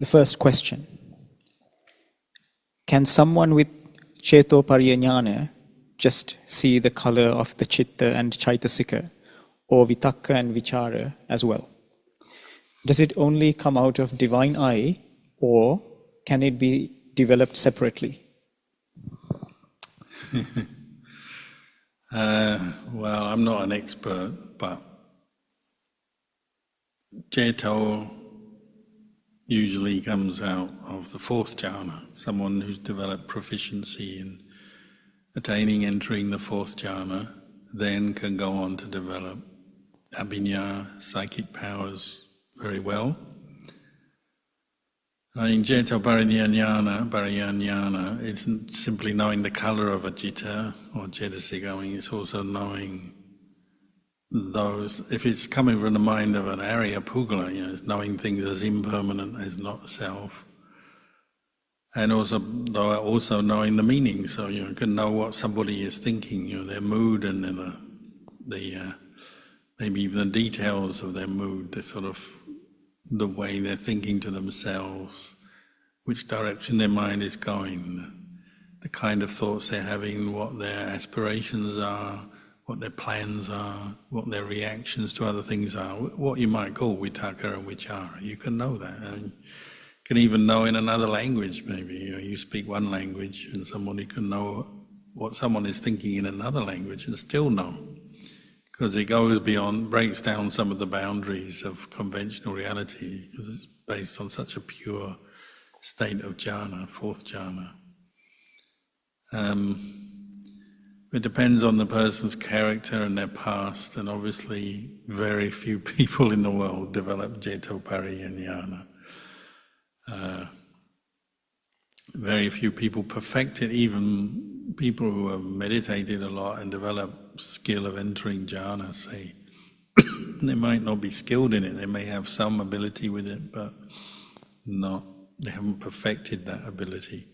first question. Can someone with Cetopariya Jnana just see the color of the Chitta and Chaitasika, or Vitakka and Vichara as well? Does it only come out of divine eye, or can it be developed separately? Well, I'm not an expert, but Ceto usually comes out of the fourth jhana. Someone who's developed proficiency in entering the fourth jhana, then can go on to develop abhinya, psychic powers very well. In Cetopariya-jnana isn't simply knowing the colour of a citta or cetasika, it's also knowing those, if it's coming from the mind of an Arya Pugala, it's knowing things as impermanent as not self. And also knowing the meaning, so you can know what somebody is thinking, their mood, and then maybe even the details of their mood, the way they're thinking to themselves, which direction their mind is going, the kind of thoughts they're having, what their aspirations are, what their plans are, what their reactions to other things are, what you might call vitakka and vichara. You can know that. And you can even know in another language, maybe. You speak one language and somebody can know what someone is thinking in another language and still know. Because it goes beyond, breaks down some of the boundaries of conventional reality, because it's based on such a pure state of jhana, fourth jhana. It depends on the person's character and their past, and obviously very few people in the world develop Cetopariya Jnana. Very few people perfect it, even people who have meditated a lot and developed skill of entering jhana, say, they might not be skilled in it, they may have some ability with it, but they haven't perfected that ability.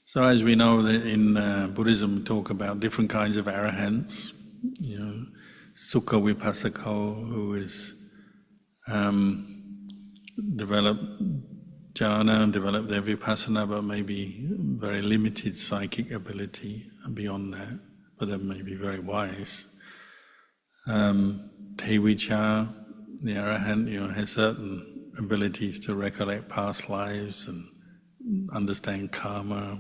So as we know that in Buddhism we talk about different kinds of arahants, Sukha Vipassako, who is developed jhana and developed their vipassana, but maybe very limited psychic ability beyond that, but they may be very wise. Tevicha, the arahant, has certain abilities to recollect past lives and understand karma,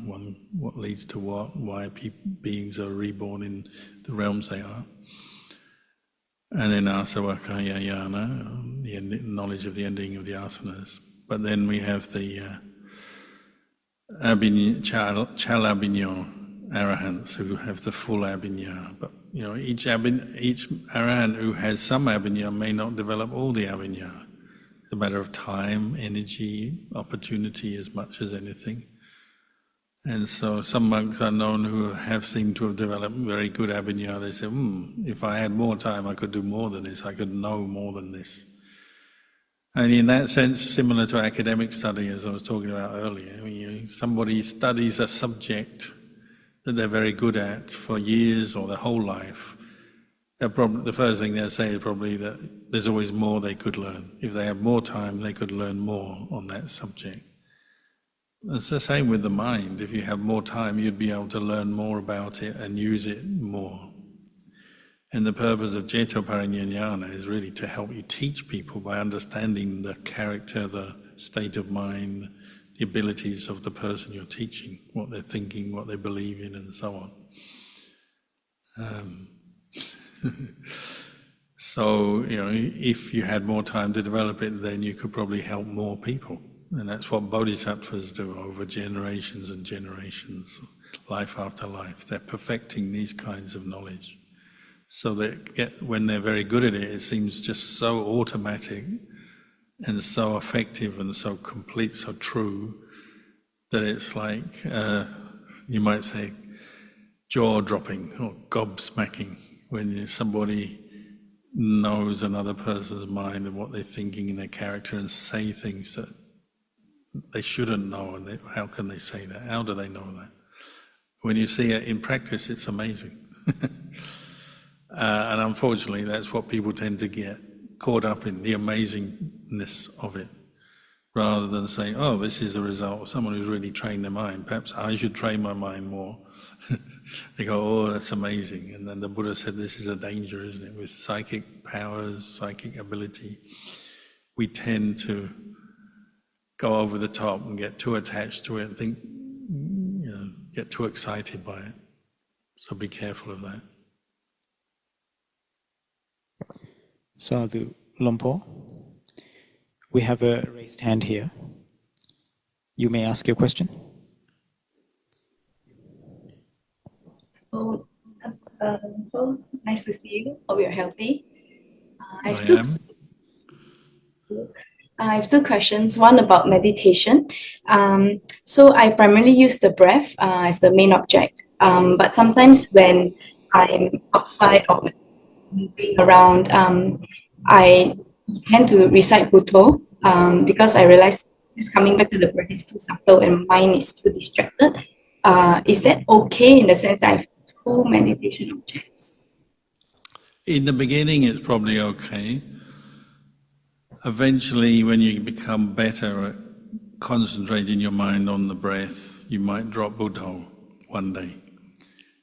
what leads to what, why beings are reborn in the realms they are. And then Asavakaya Jnana, the knowledge of the ending of the asanas. But then we have the Chalabhinyo arahants who have the full abhinya. But each arahant who has some abhinya may not develop all the abhinya. It's a matter of time, energy, opportunity as much as anything. And so some monks are known who have seemed to have developed very good abhinya. They say, if I had more time, I could do more than this, I could know more than this. And in that sense, similar to academic study, as I was talking about earlier, somebody studies a subject that they're very good at for years or their whole life. The first thing they'll say is probably that there's always more they could learn. If they have more time, they could learn more on that subject. It's the same with the mind. If you have more time, you'd be able to learn more about it and use it more. And the purpose of Cetopariya Jnana is really to help you teach people by understanding the character, the state of mind, the abilities of the person you're teaching, what they're thinking, what they believe in, and so on. So, if you had more time to develop it, then you could probably help more people. And that's what bodhisattvas do over generations and generations, life after life. They're perfecting these kinds of knowledge. So when they're very good at it, it seems just so automatic and so effective and so complete, so true, that it's like, you might say, jaw-dropping or gobsmacking, when somebody knows another person's mind and what they're thinking and their character and say things that they shouldn't know, and how can they say that? How do they know that? When you see it in practice, it's amazing. And unfortunately, that's what people tend to get. caught up in the amazingness of it, rather than saying, oh, this is the result of someone who's really trained their mind. Perhaps I should train my mind more. They go, oh, that's amazing. And then the Buddha said this is a danger, isn't it? With psychic powers, psychic ability, we tend to go over the top and get too attached to it and think, get too excited by it. So be careful of that. Sadhu Lompo, we have a raised hand here. You may ask your question. Oh, nice to see you. Hope you're healthy. I am. I have two questions. One about meditation. So I primarily use the breath as the main object. But sometimes when I'm outside or moving around, I tend to recite Bhutto because I realize just coming back to the breath is too subtle and mind is too distracted. Is that okay in the sense that I have two meditation objects? In the beginning, it's probably okay. Eventually, when you become better at concentrating your mind on the breath, you might drop Buddha one day,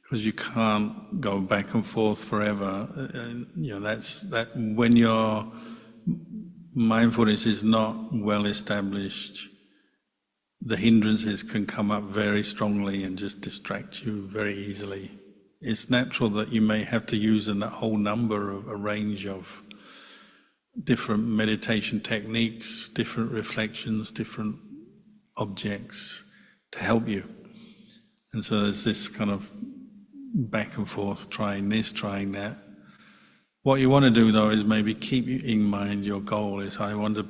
because you can't go back and forth forever. That's when your mindfulness is not well established, the hindrances can come up very strongly and just distract you very easily. It's natural that you may have to use a whole number of a range of different meditation techniques, different reflections, different objects to help you. And so there's this kind of back and forth, trying this, trying that. What you want to do though is maybe keep in mind your goal is, I want to,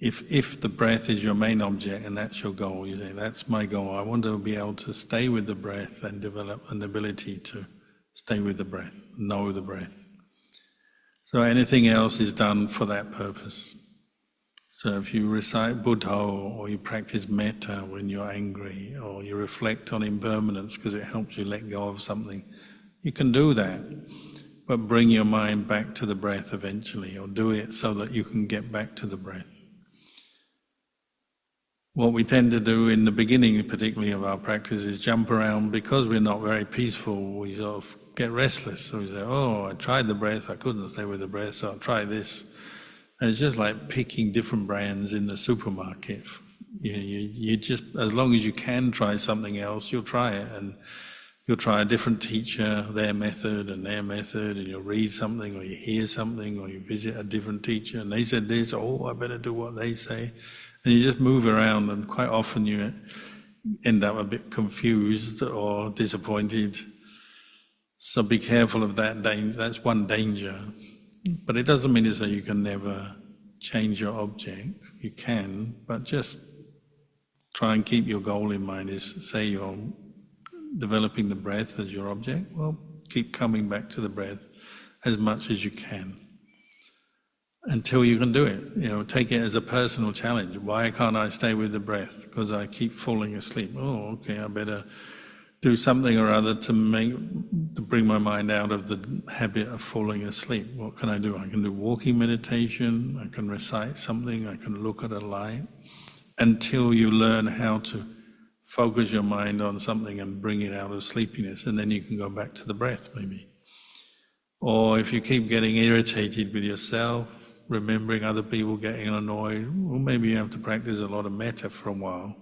if the breath is your main object and that's your goal, you say, that's my goal. I want to be able to stay with the breath and develop an ability to stay with the breath, know the breath. So anything else is done for that purpose. So if you recite Buddha or you practice metta when you're angry, or you reflect on impermanence because it helps you let go of something, you can do that, but bring your mind back to the breath eventually, or do it so that you can get back to the breath. What we tend to do in the beginning, particularly of our practice, is jump around. Because we're not very peaceful, we sort of get restless. So we say, oh, I tried the breath, I couldn't stay with the breath, so I'll try this. And it's just like picking different brands in the supermarket. You just, as long as you can try something else, you'll try it. And you'll try a different teacher, their method, and you'll read something, or you hear something, or you visit a different teacher, and they said this, oh, I better do what they say. And you just move around, and quite often you end up a bit confused or disappointed. So be careful of that danger. That's one danger. But it doesn't mean to say you can never change your object. You can, but just try and keep your goal in mind. Is, say you're developing the breath as your object, well, keep coming back to the breath as much as you can until you can do it. Take it as a personal challenge. Why can't I stay with the breath? Because I keep falling asleep. Oh, okay, I better do something or other to bring my mind out of the habit of falling asleep. What can I do? I can do walking meditation, I can recite something, I can look at a light, until you learn how to focus your mind on something and bring it out of sleepiness, and then you can go back to the breath maybe. Or if you keep getting irritated with yourself, remembering other people, getting annoyed, well, maybe you have to practice a lot of metta for a while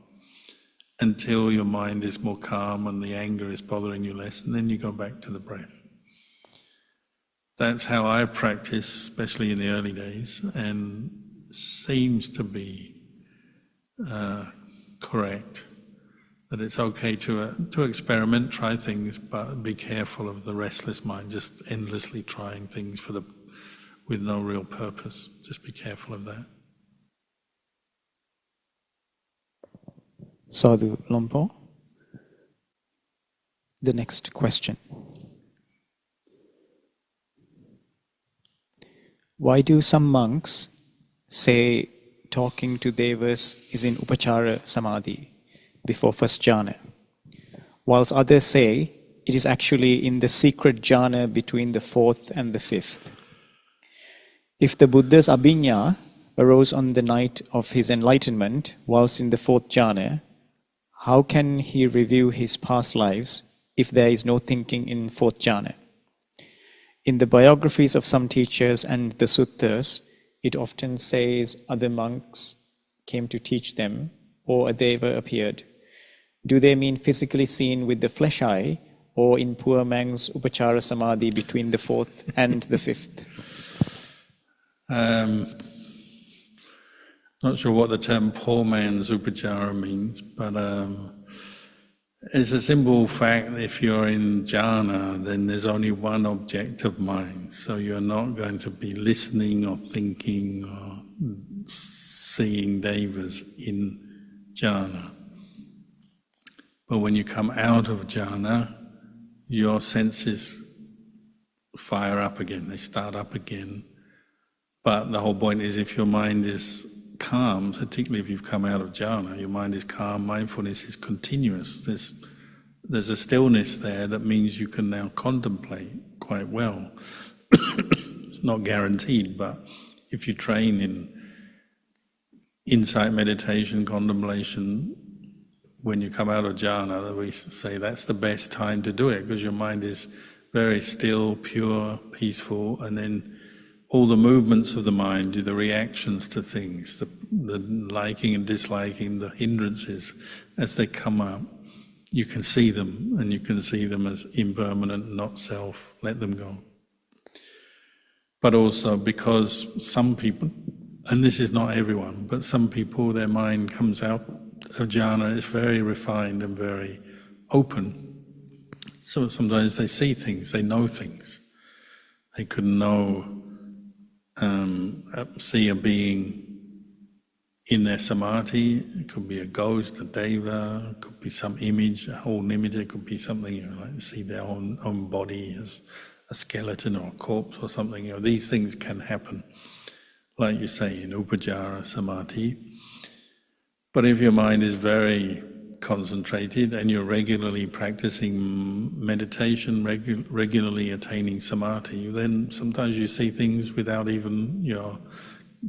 until your mind is more calm and the anger is bothering you less, and then you go back to the breath. That's how I practice, especially in the early days, and seems to be correct. That it's okay to experiment, try things, but be careful of the restless mind, just endlessly trying things with no real purpose. Just be careful of that. Sadhu Lompo. The next question. Why do some monks say talking to devas is in Upachara Samadhi before first jhana, whilst others say it is actually in the secret jhana between the fourth and the fifth? If the Buddha's abhinya arose on the night of his enlightenment whilst in the fourth jhana, how can he review his past lives if there is no thinking in fourth jhana? In the biographies of some teachers and the suttas, it often says other monks came to teach them or a deva appeared. Do they mean physically seen with the flesh eye or in poor man's upachara samadhi between the fourth and the fifth? Not sure what the term poor man's upachara means, but it's a simple fact that if you're in jhana, then there's only one object of mind. So you're not going to be listening or thinking or seeing devas in jhana. But when you come out of jhana, your senses fire up again, they start up again. But the whole point is if your mind is calm, particularly if you've come out of jhana, your mind is calm, mindfulness is continuous. There's a stillness there that means you can now contemplate quite well. It's not guaranteed, but if you train in insight meditation, contemplation, when you come out of jhana, we say that's the best time to do it because your mind is very still, pure, peaceful, and then all the movements of the mind, the reactions to things, the liking and disliking, the hindrances, as they come up, you can see them, and you can see them as impermanent, not self, let them go. But also because some people, and this is not everyone, but some people, their mind comes out of jhana, it's very refined and very open. So sometimes they see things, they know things. They could know, see a being in their samadhi. It could be a ghost, a deva, it could be some image, a whole image. It could be something, like see their own body as a skeleton or a corpse or something. These things can happen, like you say, in upajjhara samadhi. But if your mind is very concentrated and you're regularly practicing meditation, regularly attaining samadhi, then sometimes you see things without even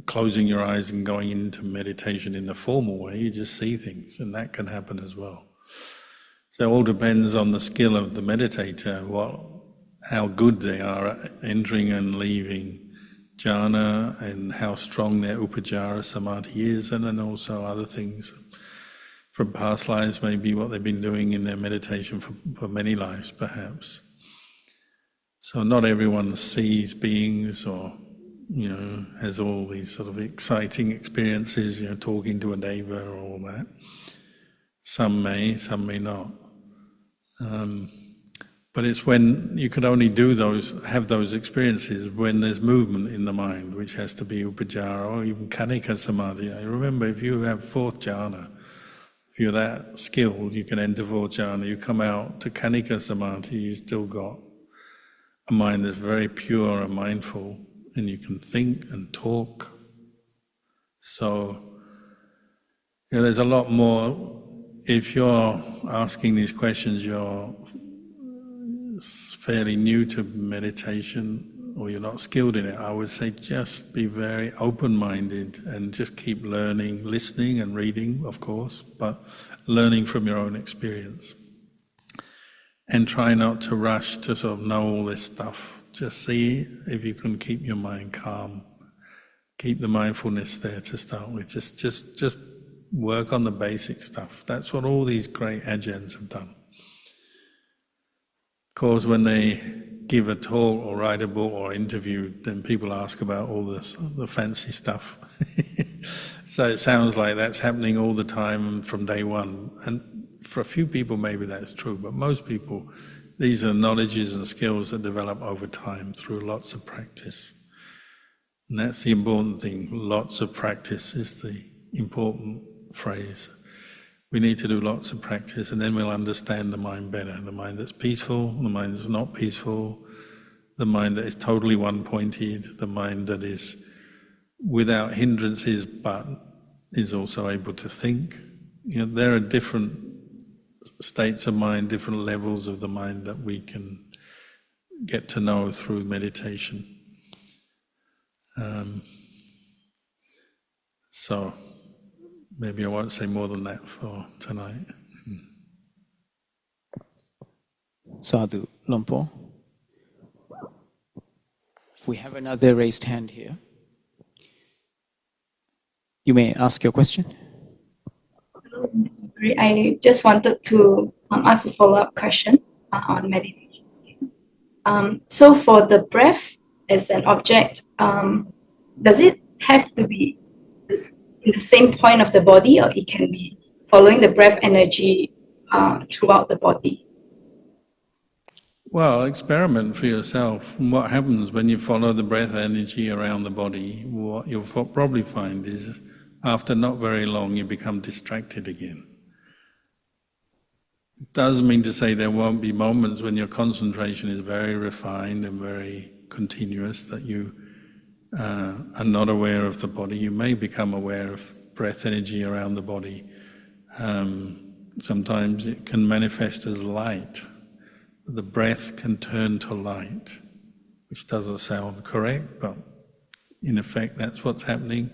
closing your eyes and going into meditation in the formal way. You just see things, and that can happen as well. So it all depends on the skill of the meditator, how good they are at entering and leaving jhana and how strong their upajjhara samadhi is, and then also other things from past lives, maybe what they've been doing in their meditation for many lives perhaps. So not everyone sees beings or has all these sort of exciting experiences, talking to a deva or all that. Some may not. But it's when you could only have those experiences when there's movement in the mind, which has to be upajjhara or even kanika samadhi. Remember, if you have fourth jhana, if you're that skilled, you can enter fourth jhana, you come out to kanika samadhi, you've still got a mind that's very pure and mindful, and you can think and talk. So, there's a lot more. If you're asking these questions, you're fairly new to meditation or you're not skilled in it, I would say just be very open-minded and just keep learning, listening and reading, of course, but learning from your own experience. And try not to rush to sort of know all this stuff. Just see if you can keep your mind calm. Keep the mindfulness there to start with. Just work on the basic stuff. That's what all these great Ajahns have done. Of course, when they give a talk or write a book or interview, then people ask about all the fancy stuff. So it sounds like that's happening all the time from day one. And for a few people, maybe that's true, but most people, these are knowledges and skills that develop over time through lots of practice. And that's the important thing. Lots of practice is the important phrase. We need to do lots of practice, and then we'll understand the mind better. The mind that's peaceful, the mind that's not peaceful, the mind that is totally one-pointed, the mind that is without hindrances but is also able to think. There are different states of mind, different levels of the mind that we can get to know through meditation. So maybe I won't say more than that for tonight. Sadhu, Lompo. We have another raised hand here. You may ask your question. I just wanted to ask a follow-up question on meditation. So for the breath as an object, does it have to be in the same point of the body, or it can be following the breath energy throughout the body? Well, experiment for yourself. What happens when you follow the breath energy around the body, what you'll probably find is after not very long you become distracted again. It doesn't mean to say there won't be moments when your concentration is very refined and very continuous, that you are not aware of the body. You may become aware of breath energy around the body. Sometimes it can manifest as light. The breath can turn to light, which doesn't sound correct, but in effect that's what's happening.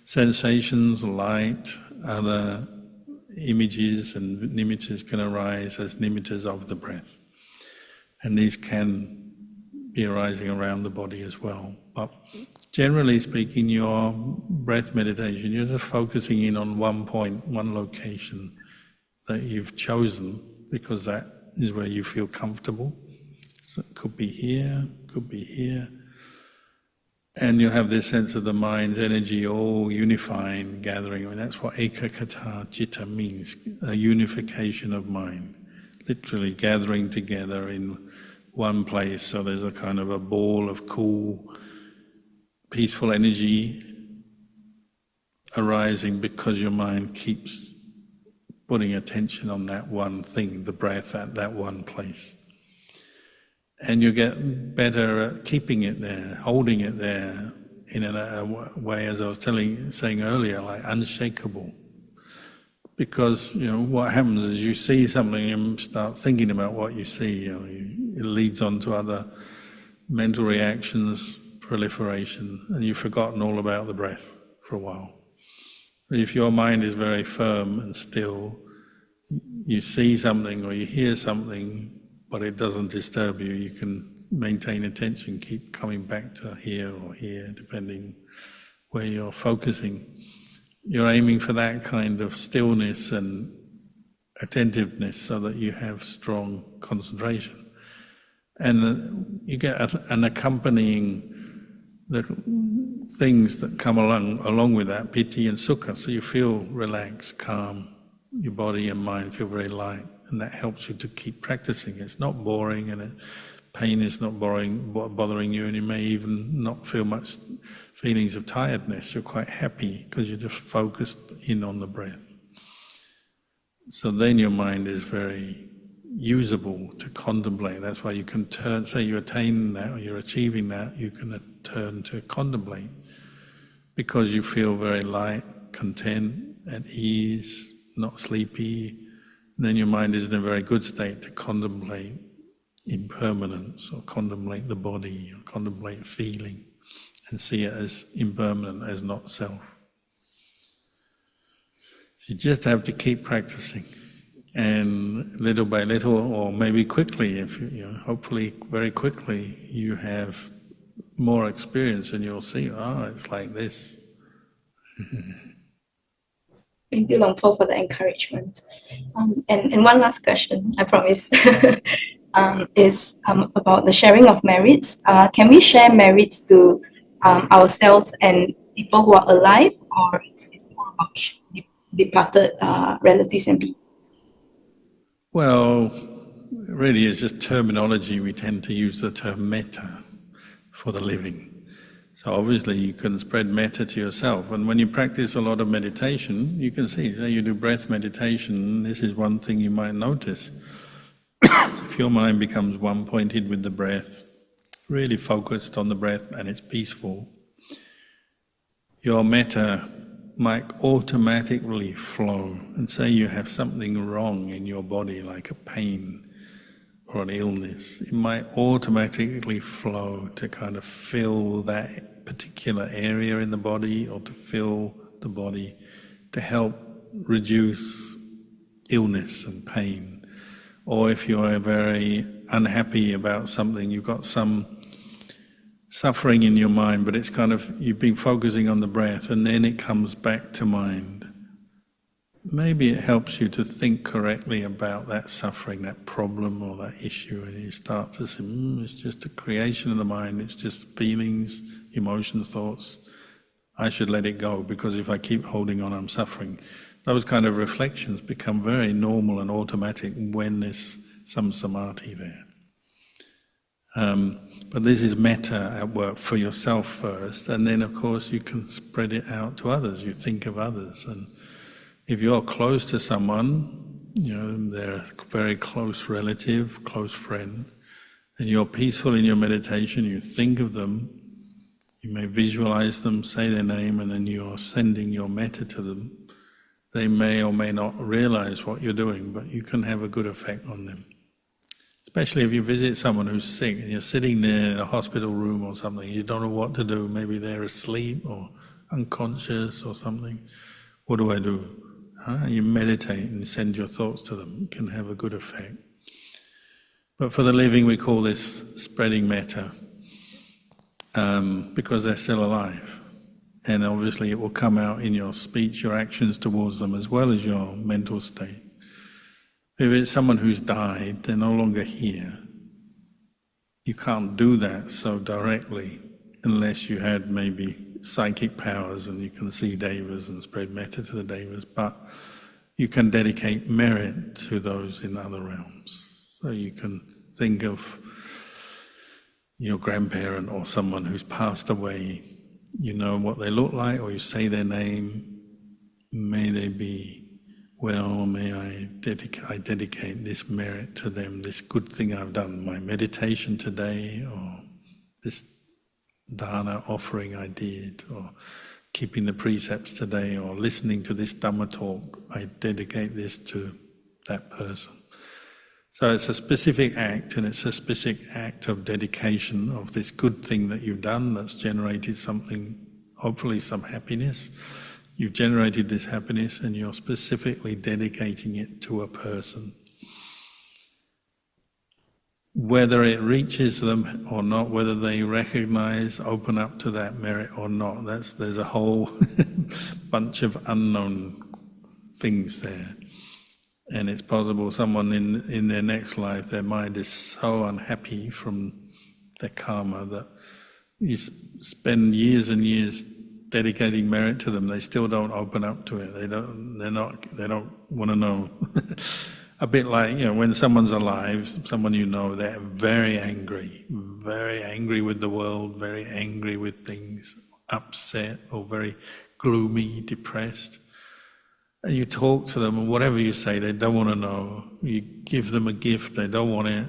Sensations, light, other images and nimittas can arise as nimittas of the breath. And these can be arising around the body as well. But generally speaking, your breath meditation, you're just focusing in on one point, one location that you've chosen, because that is where you feel comfortable. So it could be here, could be here. And you have this sense of the mind's energy all unifying, gathering. I mean, that's what ekakata citta means, a unification of mind. Literally gathering together in one place. So there's a kind of a ball of cool, peaceful energy arising because your mind keeps putting attention on that one thing, the breath at that one place. And you get better at keeping it there, holding it there in a way, as I was saying earlier, like unshakable. Because what happens is you see something and start thinking about what you see. It leads on to other mental reactions, proliferation, and you've forgotten all about the breath for a while. If your mind is very firm and still, you see something or you hear something, but it doesn't disturb you, you can maintain attention, keep coming back to here or here, depending where you're focusing. You're aiming for that kind of stillness and attentiveness so that you have strong concentration. And you get an accompanying the things that come along with that, piti and sukha, so you feel relaxed, calm, your body and mind feel very light, and that helps you to keep practicing. It's not boring, and pain is not bothering you, and you may even not feel much feelings of tiredness. You're quite happy because you're just focused in on the breath. So then your mind is very usable to contemplate. That's why you can turn, say you attain that or you're achieving that, you can turn to contemplate because you feel very light, content, at ease, not sleepy. And then your mind is in a very good state to contemplate impermanence or contemplate the body or contemplate feeling and see it as impermanent, as not self. You just have to keep practicing. And little by little, or maybe quickly, if hopefully very quickly, you have more experience and you'll see, it's like this. Thank you, Long Po, for the encouragement. And one last question, I promise, is about the sharing of merits. Can we share merits to ourselves and people who are alive, or it's more about departed relatives and people? Well, really it's just terminology. We tend to use the term metta for the living. So obviously you can spread metta to yourself. And when you practice a lot of meditation, you can see, say you do breath meditation, this is one thing you might notice. If your mind becomes one-pointed with the breath, really focused on the breath and it's peaceful, your metta might automatically flow. And say you have something wrong in your body, like a pain or an illness, it might automatically flow to kind of fill that particular area in the body or to fill the body to help reduce illness and pain. Or if you are very unhappy about something, you've got some suffering in your mind, but it's kind of, you've been focusing on the breath and then it comes back to mind. Maybe it helps you to think correctly about that suffering, that problem or that issue, and you start to say, it's just a creation of the mind, it's just feelings, emotions, thoughts. I should let it go, because if I keep holding on, I'm suffering. Those kind of reflections become very normal and automatic when there's some samadhi there. But this is metta at work for yourself first, and then of course you can spread it out to others. You think of others, and if you're close to someone, they're a very close relative, close friend, and you're peaceful in your meditation, you think of them, you may visualize them, say their name, and then you're sending your metta to them. They may or may not realize what you're doing, but you can have a good effect on them. Especially if you visit someone who's sick and you're sitting there in a hospital room or something, you don't know what to do, maybe they're asleep or unconscious or something. What do I do? You meditate and send your thoughts to them. It can have a good effect. But for the living, we call this spreading metta, because they're still alive. And obviously it will come out in your speech, your actions towards them, as well as your mental state. If it's someone who's died, they're no longer here. You can't do that so directly unless you had maybe psychic powers and you can see devas and spread metta to the devas, but you can dedicate merit to those in other realms. So you can think of your grandparent or someone who's passed away, you know what they look like, or you say their name, may they be well, may I dedicate this merit to them, this good thing I've done, my meditation today, or this dana offering I did, or keeping the precepts today, or listening to this Dhamma talk, I dedicate this to that person. So it's a specific act, and it's a specific act of dedication of this good thing that you've done that's generated something, hopefully some happiness. You've generated this happiness and you're specifically dedicating it to a person. Whether it reaches them or not, whether they recognize, open up to that merit or not, there's a whole bunch of unknown things there. And it's possible someone in their next life, their mind is so unhappy from their karma that you spend years and years dedicating merit to them, they still don't open up to it. They don't want to know. A bit like, when someone's alive, someone they're very angry with the world, very angry with things, upset or very gloomy, depressed. And you talk to them, and whatever you say, they don't want to know. You give them a gift, they don't want it.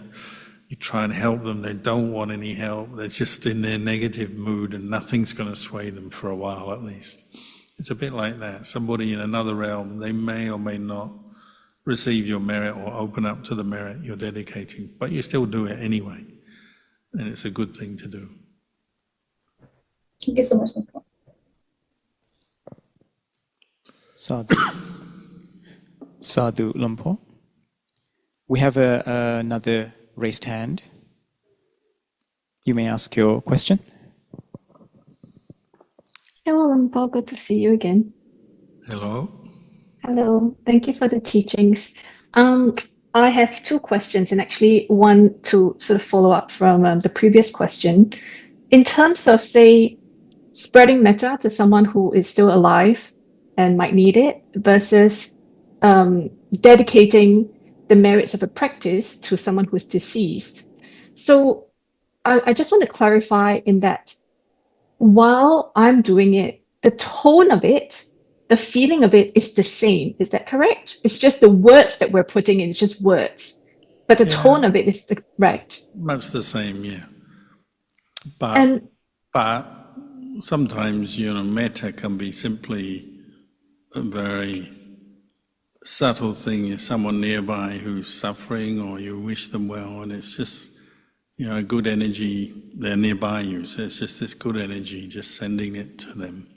You try and help them, they don't want any help. They're just in their negative mood and nothing's going to sway them for a while at least. It's a bit like that. Somebody in another realm, they may or may not receive your merit or open up to the merit you're dedicating, but you still do it anyway. And it's a good thing to do. Thank you so much. Sadhu. Sadhu Lumpo. We have another raised hand. You may ask your question. Hello, Lumpo. Good to see you again. Hello. Hello. Thank you for the teachings. I have two questions, and actually one to sort of follow up from the previous question. In terms of, say, spreading metta to someone who is still alive and might need it, versus dedicating the merits of a practice to someone who's deceased. So I just want to clarify in that while I'm doing it, the tone of it, the feeling of it is the same. Is that correct? It's just the words that we're putting in, it's just words. But the tone of it is right. Much the same, yeah. But sometimes, metta can be simply a very subtle thing. Is someone nearby who's suffering, or you wish them well, and it's just you know, a good energy, they're nearby you, so it's just this good energy, just sending it to them.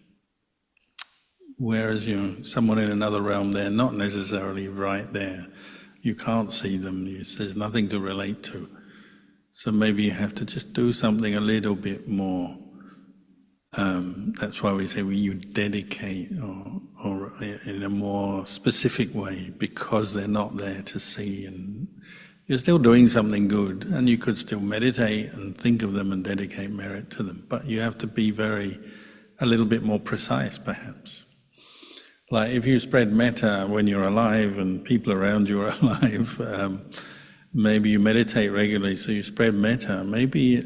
Whereas, you know, someone in another realm, they're not necessarily right there. You can't see them, there's nothing to relate to. So maybe you have to just do something a little bit more. That's why we say you dedicate, or in a more specific way, because they're not there to see, and you're still doing something good, and you could still meditate and think of them and dedicate merit to them, but you have to be a little bit more precise, perhaps. Like if you spread metta when you're alive and people around you are alive, maybe you meditate regularly, so you spread metta. Maybe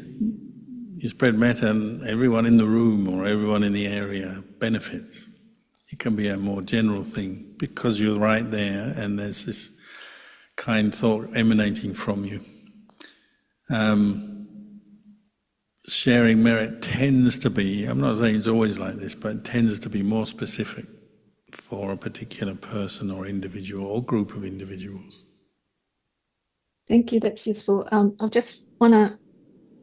you spread metta and everyone in the room or everyone in the area benefits. It can be a more general thing because you're right there and there's this kind thought emanating from you. Sharing merit tends to be, I'm not saying it's always like this, but it tends to be more specific for a particular person or individual or group of individuals. Thank you, that's useful. I just want to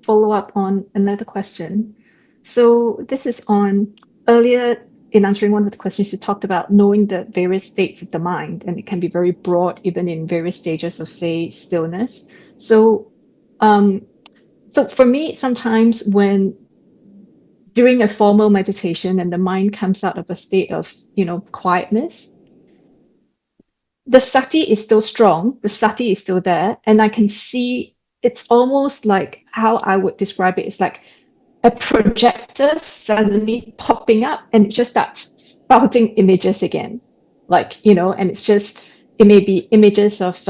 follow up on another question. So this is on, earlier in answering one of the questions, you talked about knowing the various states of the mind, and it can be very broad, even in various stages of, say, stillness. So, so for me, sometimes when during a formal meditation and the mind comes out of a state of, quietness, the sati is still strong, the sati is still there, and I can see it's almost like how I would describe it. It's like a projector suddenly popping up and it just starts spouting images again. And it's just, it may be images of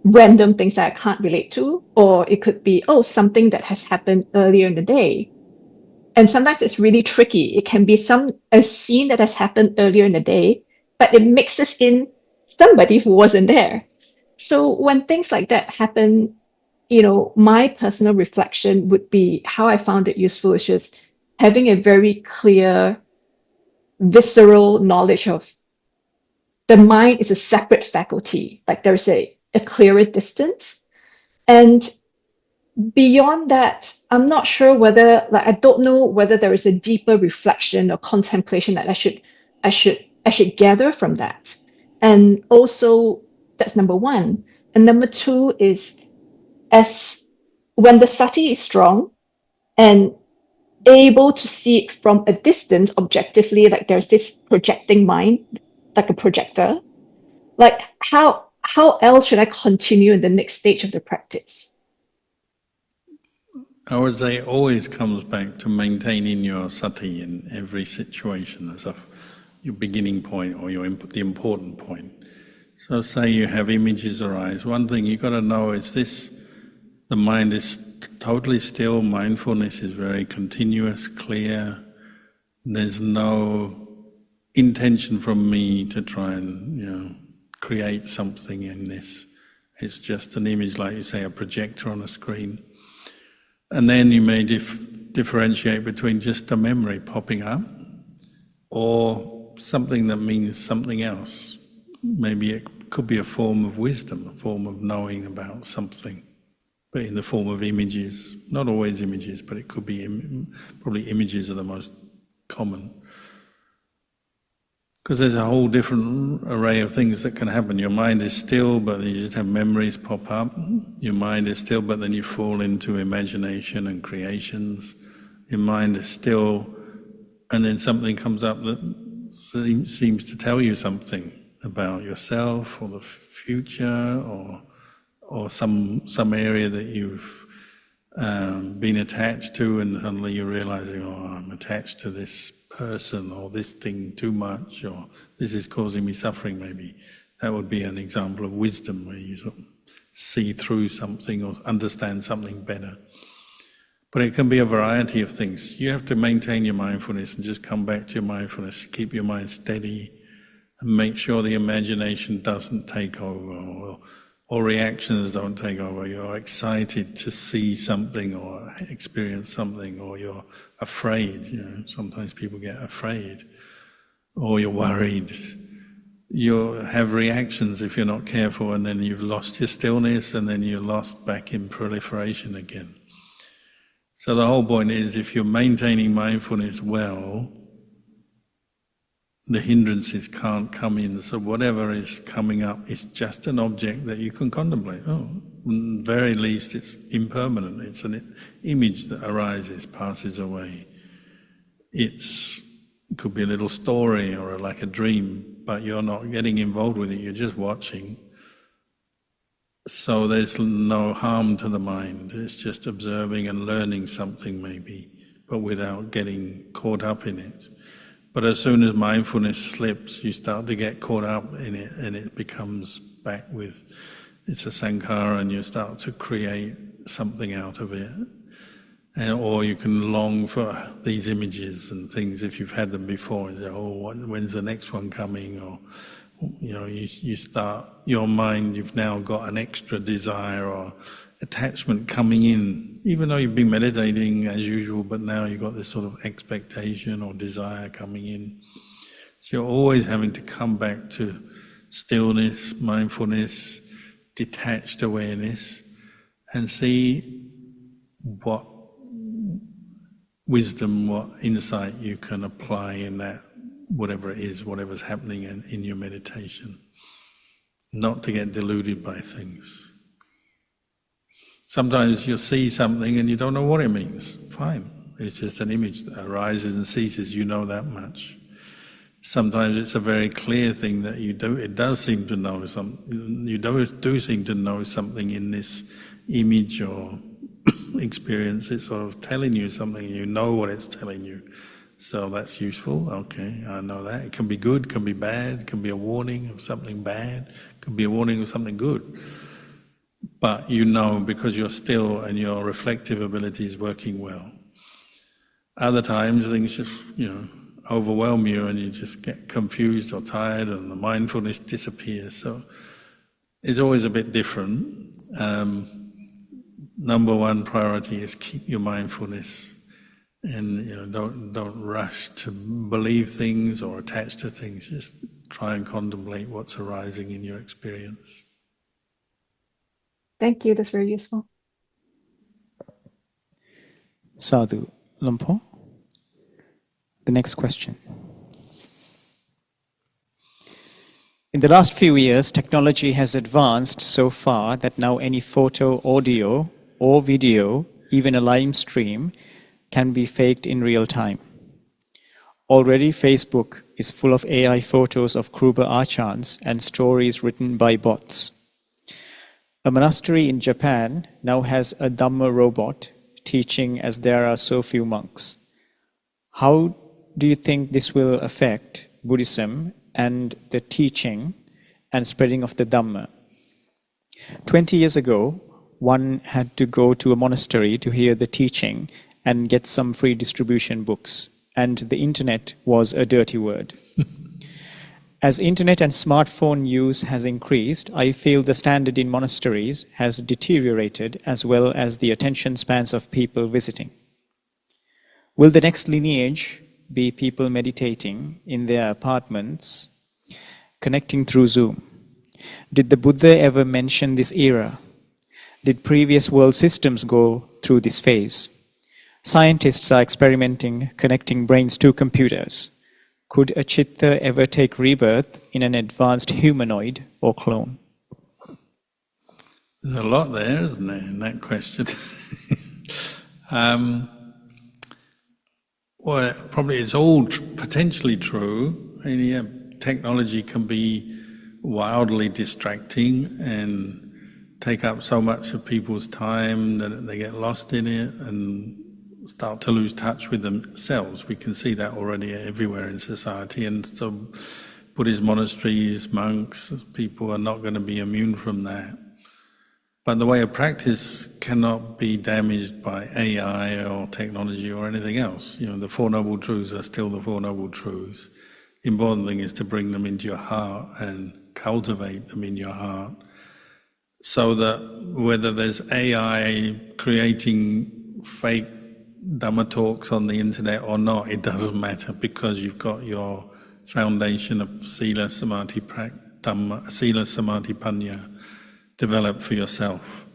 random things that I can't relate to, or it could be, something that has happened earlier in the day. And sometimes it's really tricky. It can be a scene that has happened earlier in the day, but it mixes in somebody who wasn't there. So when things like that happen, my personal reflection would be how I found it useful is just having a very clear, visceral knowledge of the mind is a separate faculty. Like there's a clearer distance. And beyond that, I'm not sure whether, I don't know whether there is a deeper reflection or contemplation that I should gather from that. And also, that's number one. And number two is, as when the sati is strong and able to see it from a distance objectively, like there's this projecting mind, like a projector, like how else should I continue in the next stage of the practice? I would say it always comes back to maintaining your sati in every situation as your beginning point or the important point. So say you have images arise, one thing you've got to know is this: the mind is totally still, mindfulness is very continuous, clear. There's no intention from me to try and create something in this. It's just an image, like you say, a projector on a screen. And then you may differentiate between just a memory popping up or something that means something else. Maybe it could be a form of wisdom, a form of knowing about something, but in the form of images. Not always images, but it could be probably images are the most common. Because there's a whole different array of things that can happen. Your mind is still, but then you just have memories pop up. Your mind is still, but then you fall into imagination and creations. Your mind is still, and then something comes up that seems to tell you something about yourself or the future or some area that you've been attached to, and suddenly you're realizing, I'm attached to this person or this thing too much, or this is causing me suffering. Maybe that would be an example of wisdom, where you sort of see through something or understand something better. But it can be a variety of things. You have to maintain your mindfulness and just come back to your mindfulness, keep your mind steady and make sure the imagination doesn't take over or reactions don't take over. You're excited to see something or experience something, or you're afraid. Sometimes people get afraid, or you're worried, you'll have reactions if you're not careful, and then you've lost your stillness, and then you're lost back in proliferation again. So the whole point is, if you're maintaining mindfulness well, the hindrances can't come in. So whatever is coming up is just an object that you can contemplate. Oh, at very least it's impermanent. It's an image that arises, passes away. It could be a little story or like a dream, but you're not getting involved with it, you're just watching. So there's no harm to the mind. It's just observing and learning something maybe, but without getting caught up in it. But as soon as mindfulness slips, you start to get caught up in it, and it becomes back with, it's a sankhara, and you start to create something out of it. Or you can long for these images and things if you've had them before, and say, oh, when's the next one coming? Or, you start, your mind, you've now got an extra desire or attachment coming in, even though you've been meditating as usual, but now you've got this sort of expectation or desire coming in. So you're always having to come back to stillness, mindfulness, detached awareness, and see what wisdom, what insight you can apply in that, whatever it is, whatever's happening in your meditation. Not to get deluded by things. Sometimes you'll see something and you don't know what it means. Fine. It's just an image that arises and ceases, you know that much. Sometimes it's a very clear thing that you do. It does seem to know something. You do seem to know something in this image or experience. It's sort of telling you something, and you know what it's telling you. So that's useful. Okay, I know that. It can be good, can be bad, it can be a warning of something bad, it can be a warning of something good. But you know because you're still and your reflective ability is working well. Other times things just, overwhelm you and you just get confused or tired and the mindfulness disappears. So it's always a bit different. Number one priority is keep your mindfulness, and don't rush to believe things or attach to things. Just try and contemplate what's arising in your experience. Thank you, that's very useful. Sadhu. Lumpur? The next question. In the last few years, technology has advanced so far that now any photo, audio, or video, even a live stream, can be faked in real time. Already, Facebook is full of AI photos of Kruba Achans and stories written by bots. A monastery in Japan now has a Dhamma robot teaching as there are so few monks. How do you think this will affect Buddhism and the teaching and spreading of the Dhamma? 20 years ago, one had to go to a monastery to hear the teaching and get some free distribution books, and the internet was a dirty word. As internet and smartphone use has increased, I feel the standard in monasteries has deteriorated as well as the attention spans of people visiting. Will the next lineage be people meditating in their apartments, connecting through Zoom? Did the Buddha ever mention this era? Did previous world systems go through this phase? Scientists are experimenting, connecting brains to computers. Could a chitta ever take rebirth in an advanced humanoid or clone? There's a lot there, isn't there, in that question? Well, probably it's all potentially true. I mean, yeah, technology can be wildly distracting and take up so much of people's time that they get lost in it and start to lose touch with themselves. We can see that already everywhere in society, and so Buddhist monasteries, monks, people are not going to be immune from that. But the way of practice cannot be damaged by AI or technology or anything else. The Four Noble Truths are still the Four Noble Truths. The important thing is to bring them into your heart and cultivate them in your heart, so that whether there's AI creating fake Dhamma talks on the internet or not, it doesn't matter, because you've got your foundation of Sila, Samadhi, Dhamma, Sila, Samadhi, Panya develop for yourself.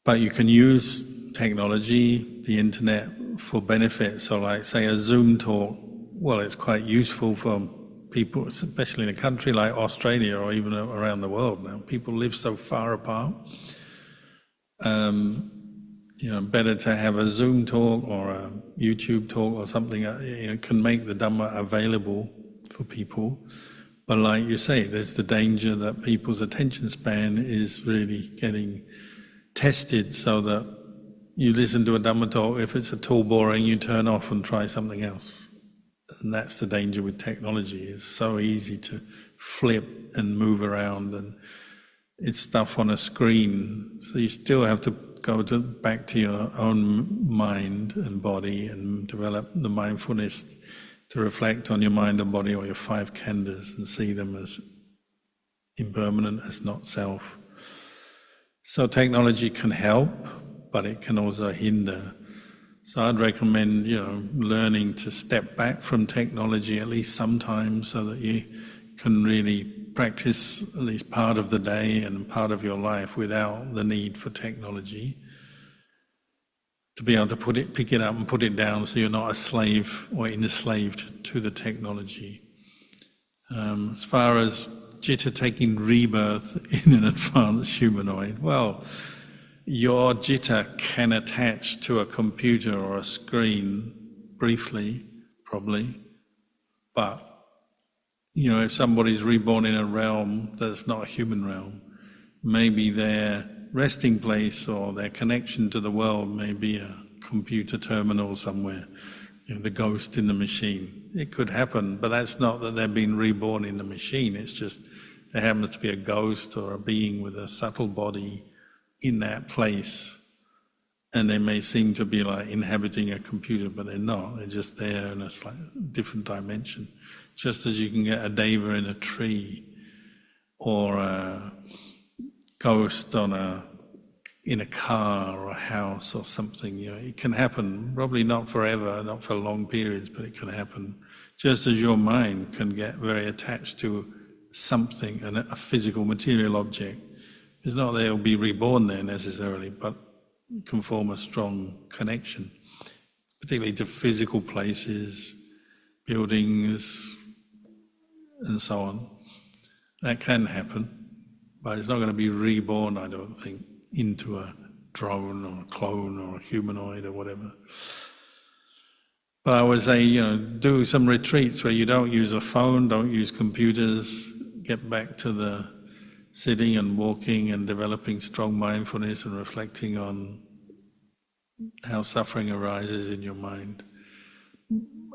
But you can use technology, the internet, for benefit. So like, say, a Zoom talk, well, it's quite useful for people, especially in a country like Australia or even around the world now. People live so far apart. Better to have a Zoom talk or a YouTube talk or something. Can make the Dhamma available for people. But like you say, there's the danger that people's attention span is really getting tested, so that you listen to a Dhamma talk, if it's at all boring, you turn off and try something else. And that's the danger with technology. It's so easy to flip and move around, and it's stuff on a screen. So you still have to go back to your own mind and body and develop the mindfulness to reflect on your mind and body, or your 5 khandhas, and see them as impermanent, as not self. So technology can help, but it can also hinder. So I'd recommend, learning to step back from technology at least sometimes, so that you can really practice at least part of the day and part of your life without the need for technology. To be able to pick it up and put it down, so you're not a slave or enslaved to the technology. As far as Jitta taking rebirth in an advanced humanoid, well, your Jitta can attach to a computer or a screen briefly, probably, but if somebody's reborn in a realm that's not a human realm, maybe their resting place or their connection to the world may be a computer terminal somewhere, the ghost in the machine. It could happen, but that's not that they're being reborn in the machine. It's just there happens to be a ghost or a being with a subtle body in that place, and they may seem to be like inhabiting a computer, but they're not. They're just there in a slightly different dimension. Just as you can get a deva in a tree, or a ghost in a car or a house or something. It can happen, probably not forever, not for long periods, but it can happen. Just as your mind can get very attached to something, a physical material object. It's not that they'll be reborn there necessarily, but can form a strong connection, particularly to physical places, buildings, and so on. That can happen, but it's not going to be reborn, I don't think, into a drone or a clone or a humanoid or whatever. But I would say, do some retreats where you don't use a phone, don't use computers, get back to the sitting and walking and developing strong mindfulness and reflecting on how suffering arises in your mind.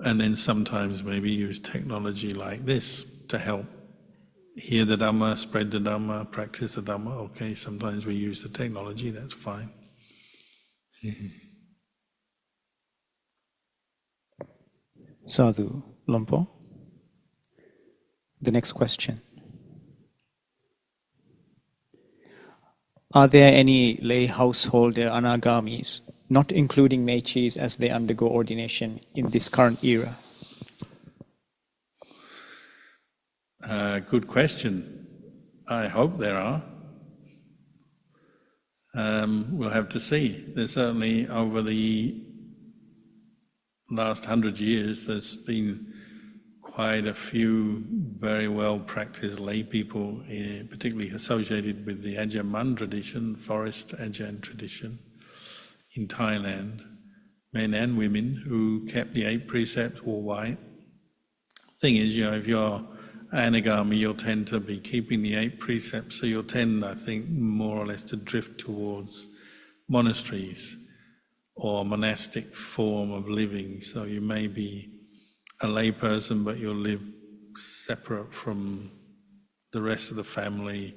And then sometimes maybe use technology like this to help hear the Dhamma, spread the Dhamma, practice the Dhamma. Okay, sometimes we use the technology, that's fine. Sadhu, Lompo. The next question. Are there any lay householder anagamis, not including mechis as they undergo ordination, in this current era? Good question. I hope there are. We'll have to see. There's certainly, over the last 100 years, there's been quite a few very well practiced lay people, particularly associated with the Ajahn tradition, forest Ajahn tradition in Thailand, men and women who kept the 8 precepts, wore white. Thing is, if you're anagami, you'll tend to be keeping the 8 precepts, so you'll tend, I think, more or less to drift towards monasteries or monastic form of living. So you may be a lay person, but you'll live separate from the rest of the family.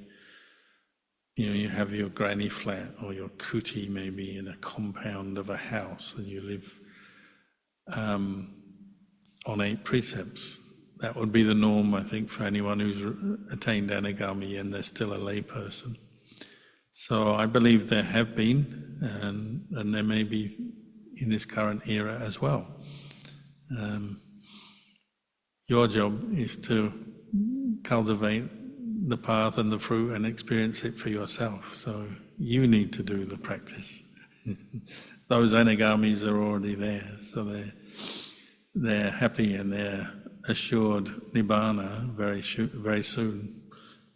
You have your granny flat or your kuti maybe in a compound of a house, and you live on 8 precepts. That would be the norm, I think, for anyone who's attained anagami and they're still a lay person. So I believe there have been, and there may be in this current era as well. Your job is to cultivate the path and the fruit and experience it for yourself. So you need to do the practice. Those anagamis are already there, so they're happy and they're assured nibbana very soon.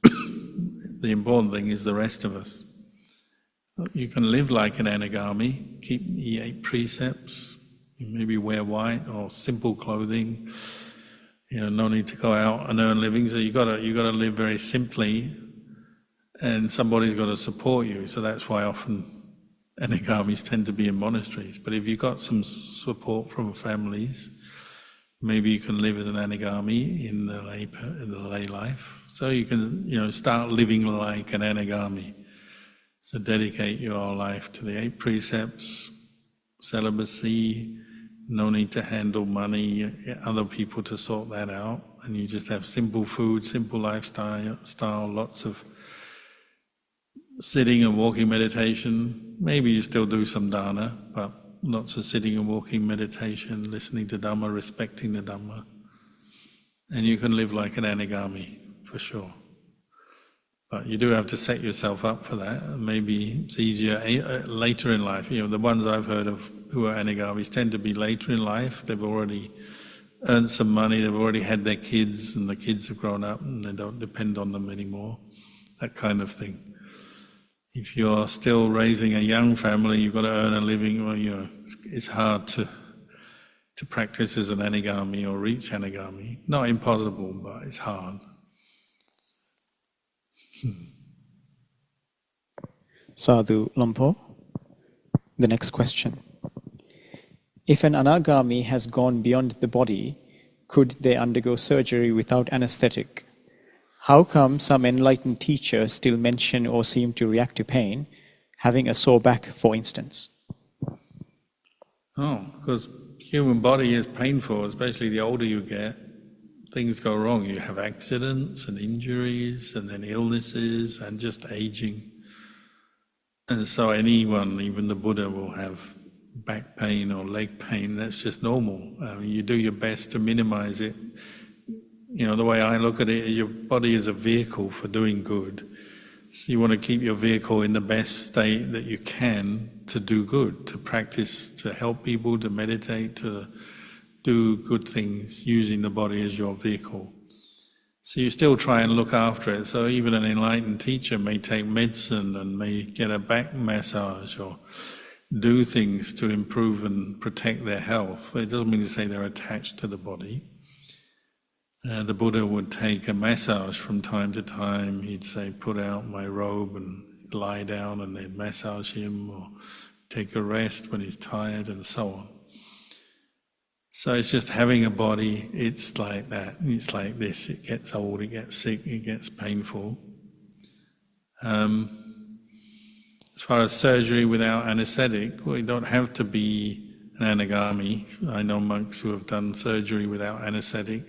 The important thing is the rest of us. You can live like an anagami, keep the 8 precepts, maybe wear white or simple clothing. No need to go out and earn living. So you got to live very simply, and somebody's got to support you. So that's why often anagamis tend to be in monasteries. But if you've got some support from families, maybe you can live as an anagami in the lay life. So you can start living like an anagami. So dedicate your life to the 8 precepts, celibacy. No need to handle money, get other people to sort that out, and you just have simple food, simple lifestyle, lots of sitting and walking meditation. Maybe you still do some dana, but lots of sitting and walking meditation, listening to Dhamma, respecting the Dhamma. And you can live like an anagami, for sure. But you do have to set yourself up for that. Maybe it's easier later in life. The ones I've heard of who are anagamis tend to be later in life. They've already earned some money, they've already had their kids, and the kids have grown up and they don't depend on them anymore. That kind of thing. If you're still raising a young family, you've got to earn a living. Well, it's hard to practice as an anagami or reach anagami. Not impossible, but it's hard. Sadhu Lampo. The next question. If an anagami has gone beyond the body, could they undergo surgery without anesthetic? How come some enlightened teachers still mention or seem to react to pain, having a sore back, for instance? Because human body is painful, especially the older you get. Things go wrong. You have accidents and injuries and then illnesses and just aging. And so anyone, even the Buddha, will have back pain or leg pain. That's just normal. You do your best to minimize it. The way I look at it, your body is a vehicle for doing good. So you want to keep your vehicle in the best state that you can to do good, to practice, to help people, to meditate, to do good things using the body as your vehicle. So you still try and look after it. So even an enlightened teacher may take medicine and may get a back massage or do things to improve and protect their health. It doesn't mean to say they're attached to the body. The Buddha would take a massage from time to time. He'd say, put out my robe and lie down, and they'd massage him, or take a rest when he's tired, and so on. So it's just having a body, it's like that. It's like this. It gets old, it gets sick, it gets painful. As far as surgery without anesthetic, well, you don't have to be an anagami. I know monks who have done surgery without anesthetic.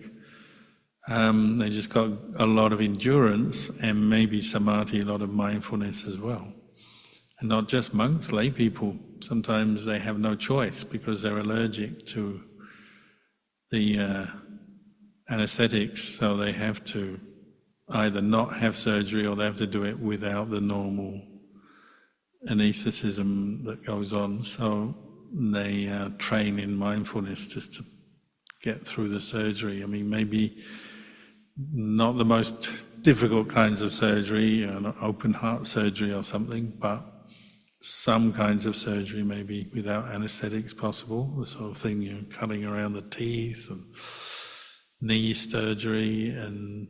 They just got a lot of endurance and maybe samadhi, a lot of mindfulness as well. And not just monks, lay people. Sometimes they have no choice because they're allergic to the anesthetics, so they have to either not have surgery or they have to do it without the normal anaestheticism that goes on. So they train in mindfulness just to get through the surgery. I mean, maybe not the most difficult kinds of surgery, open heart surgery or something, but some kinds of surgery maybe without anesthetics possible, the sort of thing, cutting around the teeth and knee surgery and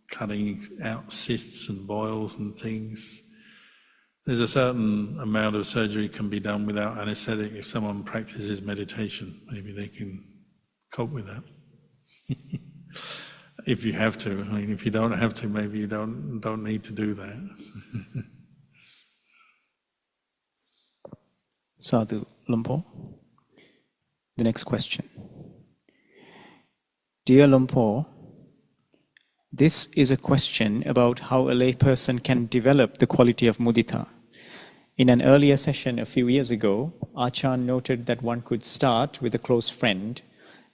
cutting out cysts and boils and things. There's a certain amount of surgery can be done without anesthetic. If someone practices meditation, maybe they can cope with that. If you have to. I mean, if you don't have to, maybe you don't need to do that. Sadhu Lumpo. The next question. Dear Lumpo, this is a question about how a layperson can develop the quality of mudita. In an earlier session a few years ago, Ajahn noted that one could start with a close friend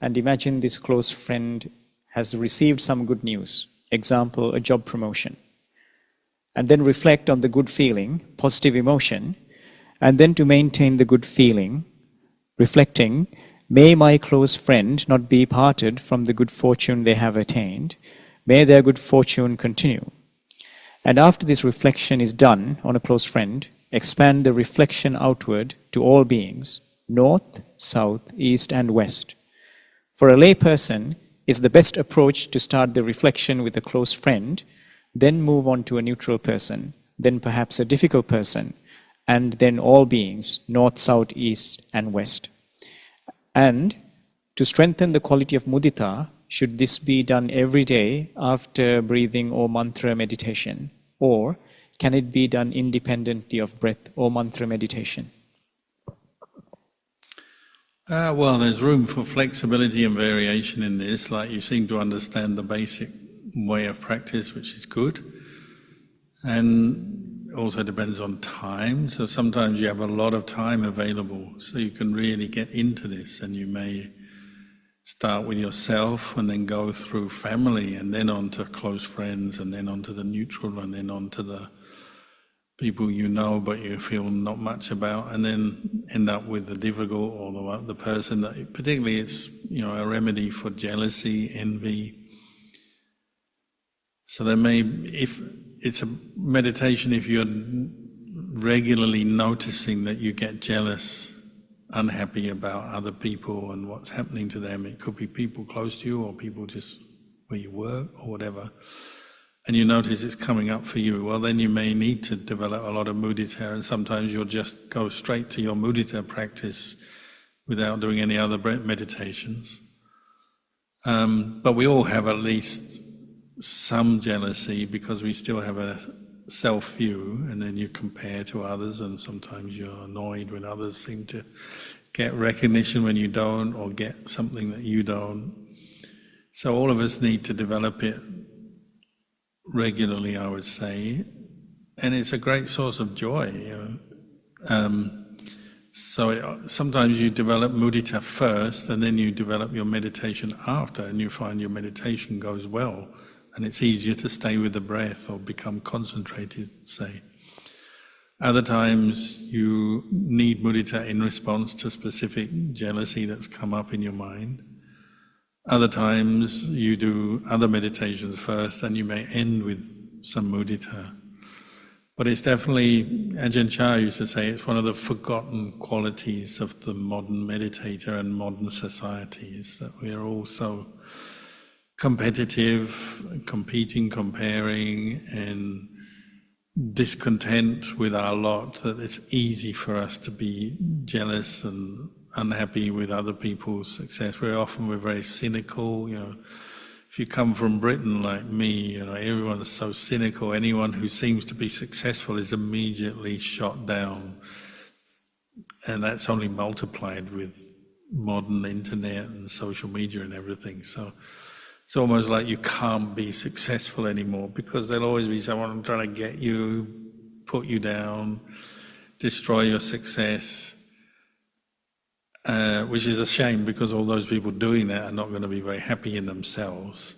and imagine this close friend has received some good news, example, a job promotion, and then reflect on the good feeling, positive emotion, and then to maintain the good feeling, reflecting, may my close friend not be parted from the good fortune they have attained, may their good fortune continue. And after this reflection is done on a close friend, expand the reflection outward to all beings, north, south, east, and west. For a lay person, it's the best approach to start the reflection with a close friend, then move on to a neutral person, then perhaps a difficult person, and then all beings, north, south, east, and west. And to strengthen the quality of mudita, should this be done every day after breathing or mantra meditation? Or can it be done independently of breath or mantra meditation? Well, there's room for flexibility and variation in this. Like, you seem to understand the basic way of practice, which is good. And also depends on time. So sometimes you have a lot of time available, so you can really get into this, and you may start with yourself and then go through family and then on to close friends and then on to the neutral and then on to the people you know but you feel not much about, and then end up with the difficult or the person that, particularly it's, you know, a remedy for jealousy, envy. So there may, if it's a meditation, if you're regularly noticing that you get jealous, unhappy about other people and what's happening to them, it could be people close to you or people just where you work or whatever, and you notice it's coming up for you, well, then you may need to develop a lot of mudita, and sometimes you'll just go straight to your mudita practice without doing any other meditations. But we all have at least some jealousy because we still have a self-view, and then you compare to others, and sometimes you're annoyed when others seem to get recognition when you don't, or get something that you don't. So all of us need to develop it regularly, I would say, and it's a great source of joy, you know. Sometimes you develop mudita first, and then you develop your meditation after, and you find your meditation goes well, and it's easier to stay with the breath or become concentrated, say. Other times you need mudita in response to specific jealousy that's come up in your mind. Other times you do other meditations first, and you may end with some mudita. But it's definitely, Ajahn Chah used to say, it's one of the forgotten qualities of the modern meditator and modern society, is that we are all so competitive, competing, comparing, and discontent with our lot, that it's easy for us to be jealous and unhappy with other people's success. We're very cynical, you know. If you come from Britain like me, you know, everyone's so cynical. Anyone who seems to be successful is immediately shot down. And that's only multiplied with modern internet and social media and everything. So it's almost like you can't be successful anymore, because there'll always be someone trying to get you, put you down, destroy your success. Which is a shame, because all those people doing that are not going to be very happy in themselves.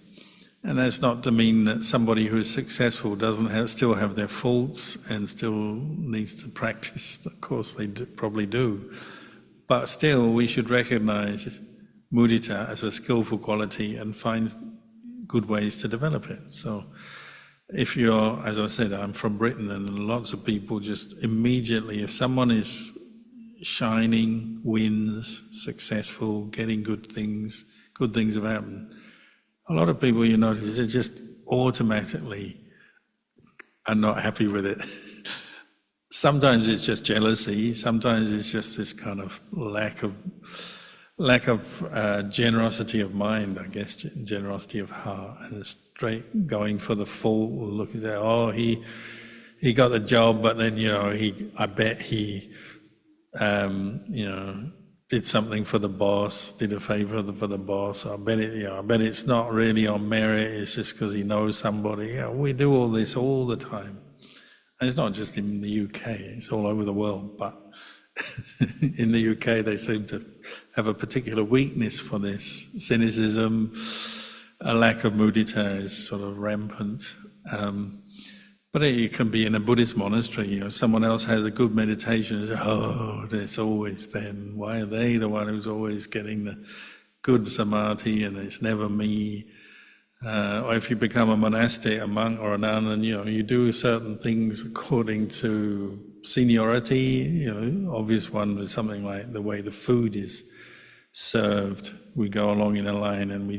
And that's not to mean that somebody who is successful doesn't still have their faults and still needs to practice. Of course they probably do. But still, we should recognize mudita as a skillful quality and find good ways to develop it. So if you're, as I said, I'm from Britain, and lots of people just immediately, if someone is shining, wins, successful, getting good things have happened, a lot of people, you notice, they just automatically are not happy with it. Sometimes it's just jealousy, sometimes it's just this kind of lack of generosity of mind, I guess, generosity of heart, and straight going for the fault, looking at, oh, he got the job, but then, you know, I bet he you know, did something for the boss, did a favor for the boss. I bet it's not really on merit, it's just because he knows somebody. Yeah, we do all this all the time. And it's not just in the UK, it's all over the world, but in the UK they seem to have a particular weakness for this. Cynicism, a lack of mudita is sort of rampant. But it can be in a Buddhist monastery, you know, someone else has a good meditation, and say, oh, it's always them. Why are they the one who's always getting the good samadhi and it's never me? Or if you become a monastic, a monk or a nun, and you know, you do certain things according to seniority, you know, obvious one is something like the way the food is served. We go along in a line and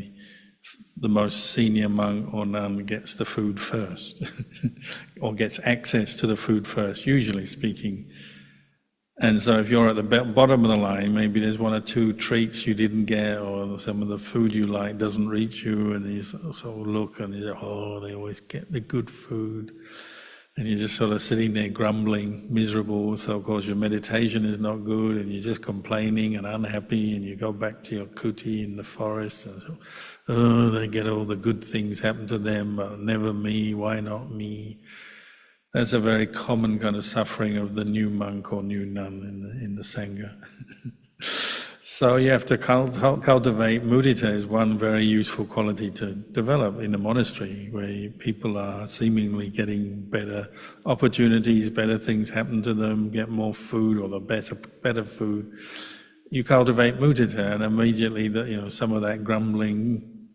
the most senior monk or nun gets the food first, or gets access to the food first, usually speaking. And so if you're at the bottom of the line, maybe there's one or two treats you didn't get, or some of the food you like doesn't reach you, and you sort of look and you say, oh, they always get the good food. And you're just sort of sitting there grumbling, miserable, so of course your meditation is not good, and you're just complaining and unhappy, and you go back to your kuti in the forest, and so, oh, they get all the good things happen to them, but never me, why not me? That's a very common kind of suffering of the new monk or new nun in the Sangha. So you have to cultivate mudita is one very useful quality to develop in a monastery where people are seemingly getting better opportunities, better things happen to them, get more food or the better food. You cultivate mudita and immediately some of that grumbling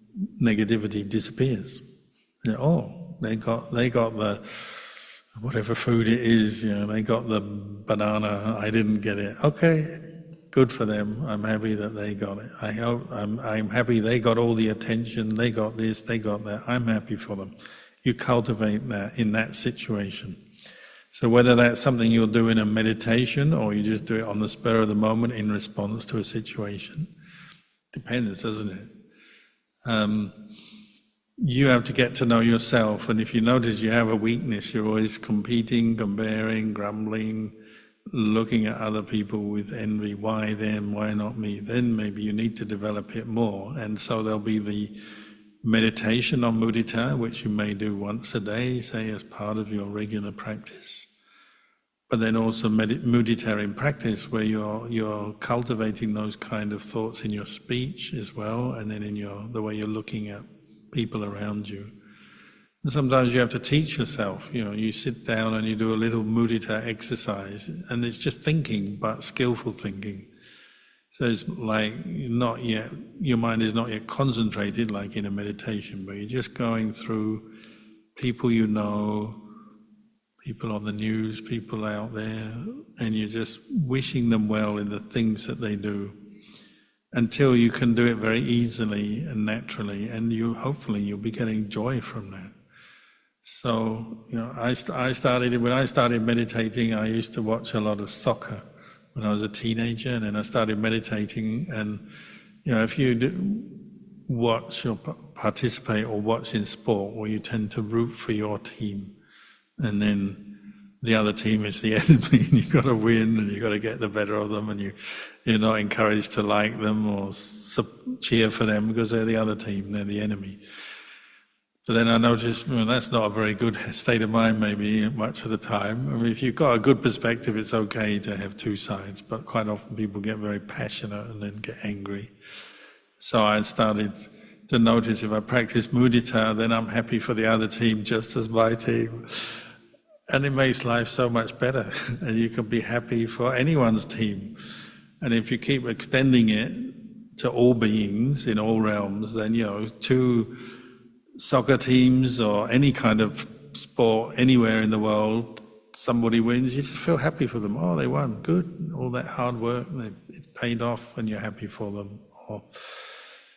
negativity disappears. You know, they got the whatever food it is, you know, they got the banana, I didn't get it. Okay, good for them. I'm happy that they got it. I'm happy they got all the attention, they got this, they got that. I'm happy for them. You cultivate that in that situation. So whether that's something you'll do in a meditation or you just do it on the spur of the moment in response to a situation, depends, doesn't it? You have to get to know yourself, and if you notice you have a weakness, you're always competing, comparing, grumbling, looking at other people with envy, why them, why not me, then maybe you need to develop it more. And so there'll be the meditation on mudita, which you may do once a day, say as part of your regular practice. But then also mudita in practice, where you're cultivating those kind of thoughts in your speech as well, and then in the way you're looking at people around you. And sometimes you have to teach yourself, you know, you sit down and you do a little mudita exercise, and it's just thinking, but skillful thinking. So it's like your mind is not yet concentrated like in a meditation, but you're just going through people you know, people on the news, people out there, and you're just wishing them well in the things that they do, until you can do it very easily and naturally, and hopefully you'll be getting joy from that. So, you know, when I started meditating, I used to watch a lot of soccer when I was a teenager, and then I started meditating, and, you know, if you watch or participate or watch in sport, well, you tend to root for your team, and then the other team is the enemy, and you've got to win, and you've got to get the better of them, and you're not encouraged to like them or cheer for them because they're the other team, they're the enemy. But then I noticed, well, that's not a very good state of mind maybe much of the time. I mean, if you've got a good perspective, it's okay to have two sides, but quite often people get very passionate and then get angry. So I started to notice if I practice mudita, then I'm happy for the other team just as my team. And it makes life so much better, and you can be happy for anyone's team. And if you keep extending it to all beings in all realms, then, you know, two soccer teams or any kind of sport anywhere in the world, somebody wins, you just feel happy for them. Oh, they won, good. All that hard work, it's paid off, and you're happy for them. Or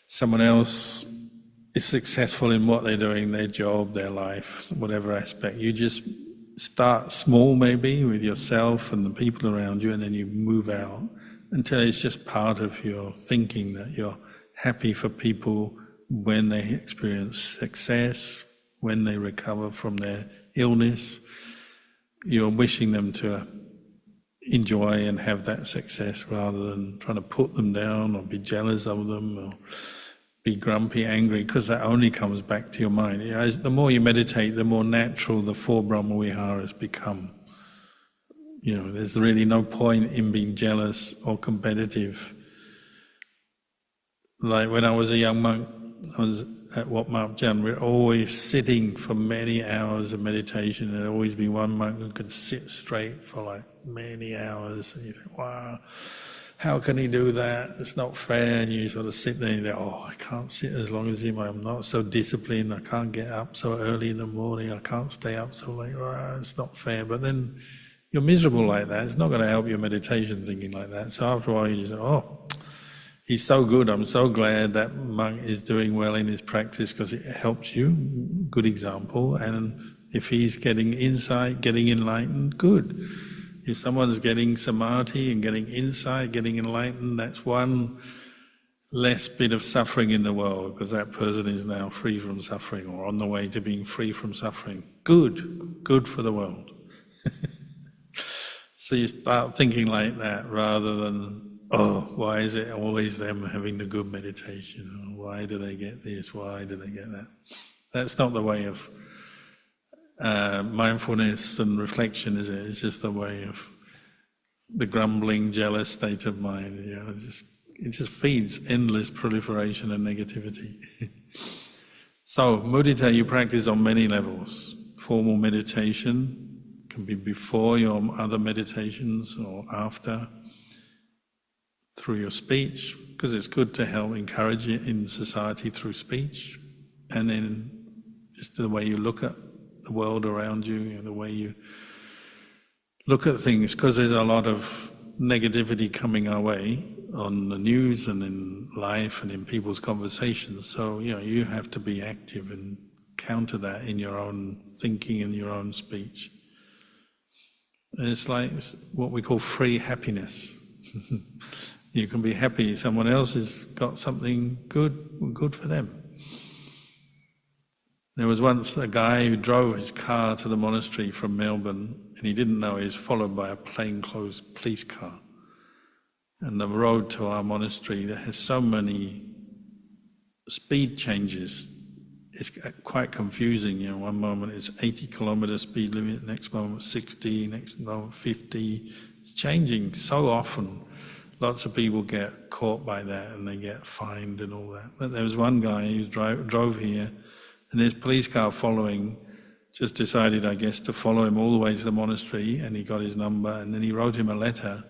someone else is successful in what they're doing, their job, their life, whatever aspect. You just start small maybe with yourself and the people around you, and then you move out until it's just part of your thinking that you're happy for people when they experience success, when they recover from their illness. You're wishing them to enjoy and have that success rather than trying to put them down or be jealous of them or be grumpy, angry, because that only comes back to your mind. You know, the more you meditate, the more natural the four Brahma Viharas become. You know, there's really no point in being jealous or competitive. Like when I was a young monk, at Wat Marp Jan, we're always sitting for many hours of meditation. There'd always be one monk who could sit straight for like many hours, and you think, wow, how can he do that? It's not fair. And you sort of sit there and you think, oh, I can't sit as long as him. I'm not so disciplined. I can't get up so early in the morning. I can't stay up so late. Oh, it's not fair. But then you're miserable like that. It's not going to help your meditation thinking like that. So after a while you just, oh, he's so good. I'm so glad that monk is doing well in his practice because it helps you. Good example. And if he's getting insight, getting enlightened, good. If someone's getting samadhi and getting insight, getting enlightened, that's one less bit of suffering in the world because that person is now free from suffering or on the way to being free from suffering. Good for the world. So you start thinking like that rather than, oh, why is it always them having the good meditation? Why do they get this? Why do they get that? That's not the way of mindfulness and reflection, is it? It's just the way of the grumbling, jealous state of mind. You know, it just feeds endless proliferation and negativity. So, mudita you practice on many levels. Formal meditation can be before your other meditations or after, through your speech, because it's good to help encourage it in society through speech, and then just the way you look at the world around you, the way you look at things, because there's a lot of negativity coming our way on the news and in life and in people's conversations. So, you have to be active and counter that in your own thinking and your own speech. And it's like what we call free happiness. You can be happy someone else has got something good for them. There was once a guy who drove his car to the monastery from Melbourne, and he didn't know he was followed by a plainclothes police car. And the road to our monastery that has so many speed changes, it's quite confusing. One moment it's 80 kilometre speed limit, next moment 60, next moment 50. It's changing so often. Lots of people get caught by that and they get fined and all that. But there was one guy who drove here, and this police car following just decided, I guess, to follow him all the way to the monastery, and he got his number, and then he wrote him a letter.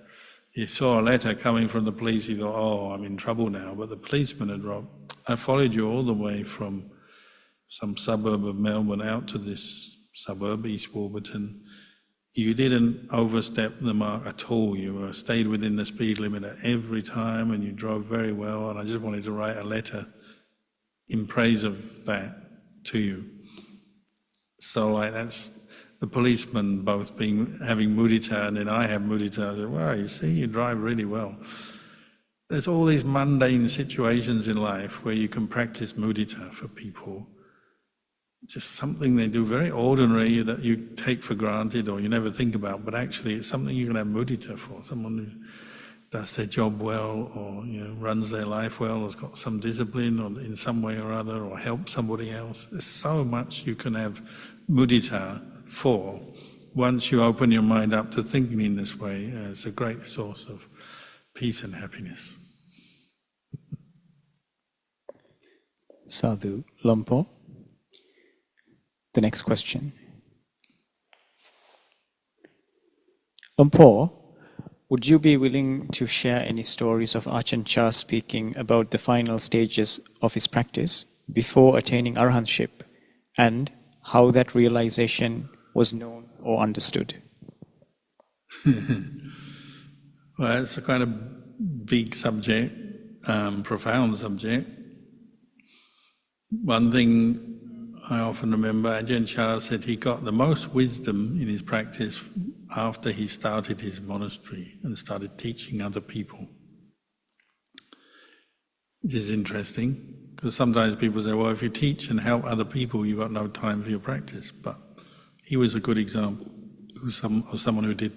He saw a letter coming from the police. He thought, oh, I'm in trouble now. But the policeman had wrote, I followed you all the way from some suburb of Melbourne out to this suburb, East Warburton. You didn't overstep the mark at all. You stayed within the speed limit at every time, and you drove very well, and I just wanted to write a letter in praise of that to you. So that's the policeman both having mudita, and then I have mudita. I said, wow, you see, you drive really well. There's all these mundane situations in life where you can practice mudita for people. Just something they do very ordinary that you take for granted or you never think about, but actually it's something you can have mudita for. Someone who does their job well, or runs their life well, or has got some discipline or in some way or other, or helps somebody else. There's so much you can have mudita for once you open your mind up to thinking in this way. It's a great source of peace and happiness. Sadhu. Lompo. The next question. Lompo, would you be willing to share any stories of Ajahn Chah speaking about the final stages of his practice before attaining arahantship, and how that realization was known or understood? Well, it's a kind of big subject, profound subject. One thing I often remember, Ajahn Chah said he got the most wisdom in his practice after he started his monastery and started teaching other people. Which is interesting, because sometimes people say, well, if you teach and help other people, you've got no time for your practice. But he was a good example of someone who did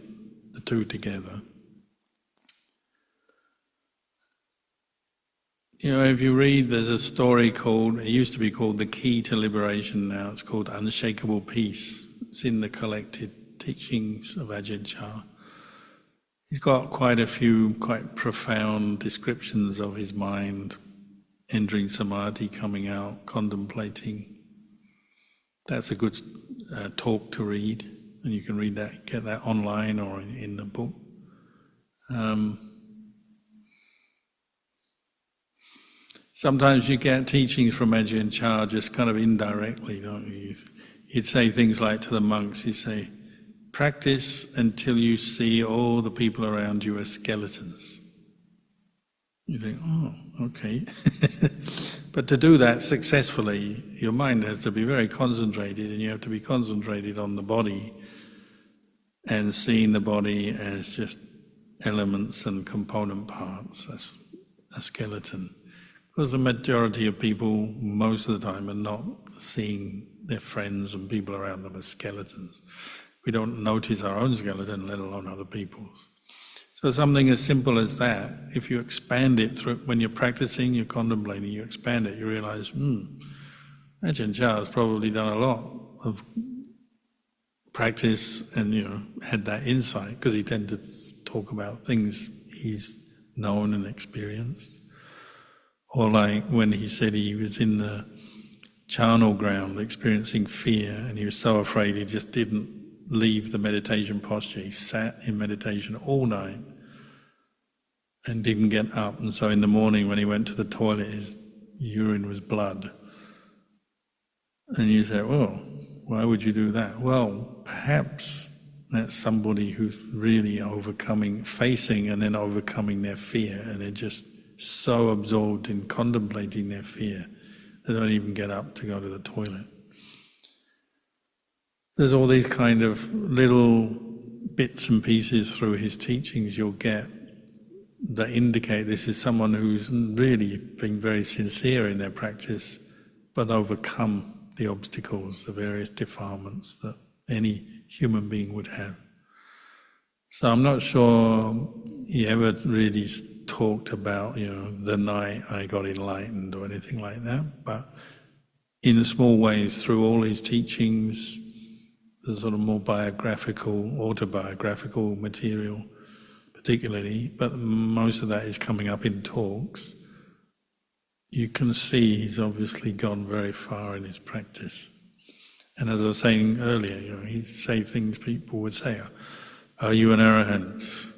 the two together. If you read, there's a story it used to be called The Key to Liberation, now it's called Unshakable Peace. It's in the collected teachings of Ajahn Chah. He's got quite a few quite profound descriptions of his mind entering samadhi, coming out, contemplating. That's a good talk to read, and you can read that, get that online or in the book. Sometimes you get teachings from Ajahn Chah just kind of indirectly, don't you? He'd say things like to the monks, he'd say, practice until you see all the people around you as skeletons. You think, oh, okay. But to do that successfully, your mind has to be very concentrated, and you have to be concentrated on the body and seeing the body as just elements and component parts, as a skeleton. Because the majority of people, most of the time, are not seeing their friends and people around them as skeletons. We don't notice our own skeleton, let alone other people's. So something as simple as that, if you expand it through, when you're practicing, you're contemplating, you expand it, you realize, Ajahn Chah has probably done a lot of practice and, had that insight, because he tended to talk about things he's known and experienced. Or like when he said he was in the charnel ground experiencing fear, and he was so afraid he just didn't leave the meditation posture. He sat in meditation all night and didn't get up. And so in the morning when he went to the toilet, his urine was blood. And you say, well, why would you do that? Well, perhaps that's somebody who's really facing and then overcoming their fear, and they're just so absorbed in contemplating their fear, they don't even get up to go to the toilet. There's all these kind of little bits and pieces through his teachings you'll get that indicate this is someone who's really been very sincere in their practice, but overcome the obstacles, the various defilements that any human being would have. So I'm not sure he ever really talked about, the night I got enlightened or anything like that, but in small ways through all his teachings, the sort of more biographical, autobiographical material particularly, but most of that is coming up in talks. You can see he's obviously gone very far in his practice. And as I was saying earlier, he'd say things people would say, are you an arahant?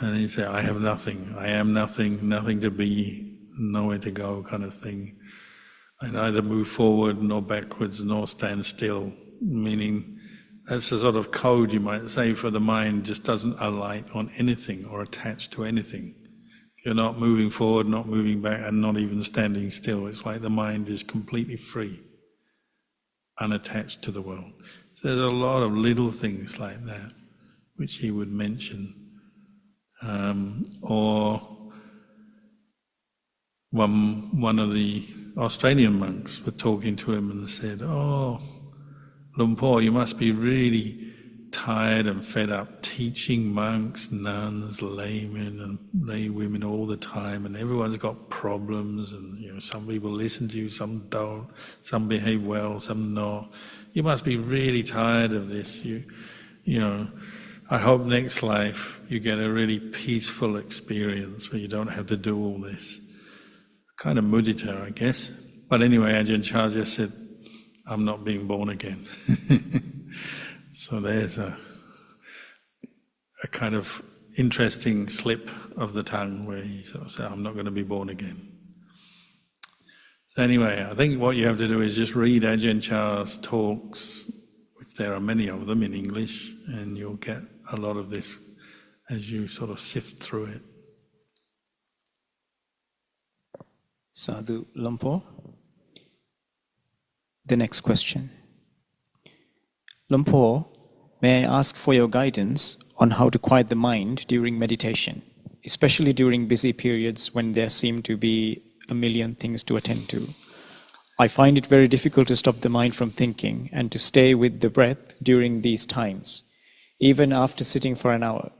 And he'd say, I have nothing, I am nothing, nothing to be, nowhere to go kind of thing. I neither move forward nor backwards nor stand still, meaning that's the sort of code you might say for the mind, just doesn't alight on anything or attach to anything. You're not moving forward, not moving back, and not even standing still. It's like the mind is completely free, unattached to the world. So there's a lot of little things like that which he would mention. Or one of the Australian monks were talking to him and said, oh, Luang Por, you must be really tired and fed up teaching monks, nuns, laymen and lay women all the time, and everyone's got problems, and some people listen to you, some don't, some behave well, some not. You must be really tired of this. I hope next life you get a really peaceful experience where you don't have to do all this. Kind of mudita, I guess. But anyway, Ajahn Chah just said, I'm not being born again. So there's a kind of interesting slip of the tongue where he sort of said, I'm not going to be born again. So anyway, I think what you have to do is just read Ajahn Chah's talks, which there are many of them in English, and you'll get a lot of this as you sort of sift through it. Sadhu Luang Por. The next question. Luang Por, may I ask for your guidance on how to quiet the mind during meditation, especially during busy periods when there seem to be a million things to attend to. I find it very difficult to stop the mind from thinking and to stay with the breath during these times, even after sitting for an hour.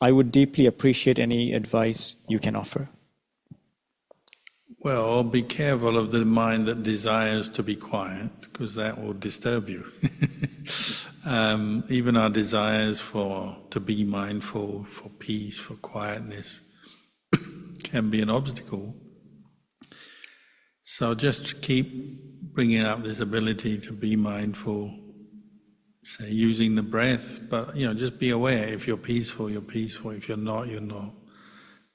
I would deeply appreciate any advice you can offer. Well, be careful of the mind that desires to be quiet, because that will disturb you. Even our desires to be mindful, for peace, for quietness, can be an obstacle. So just keep bringing up this ability to be mindful, say using the breath, but just be aware. If you're peaceful, you're peaceful. If you're not, you're not.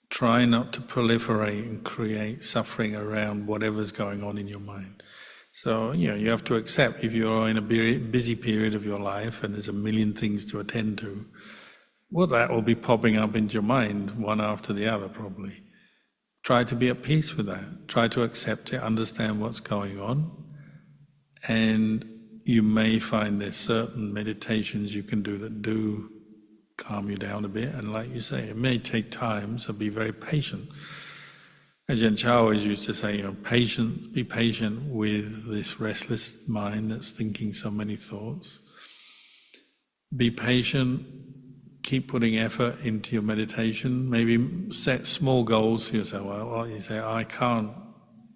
Try not to proliferate and create suffering around whatever's going on in your mind. So, you have to accept if you're in a busy period of your life and there's a million things to attend to, well, that will be popping up into your mind one after the other probably. Try to be at peace with that. Try to accept it, understand what's going on, and you may find there's certain meditations you can do that do calm you down a bit, and like you say, it may take time, so be very patient. Ajahn Chah always used to say, be patient with this restless mind that's thinking so many thoughts. Be patient, keep putting effort into your meditation, maybe set small goals for yourself. Well, you say, I can't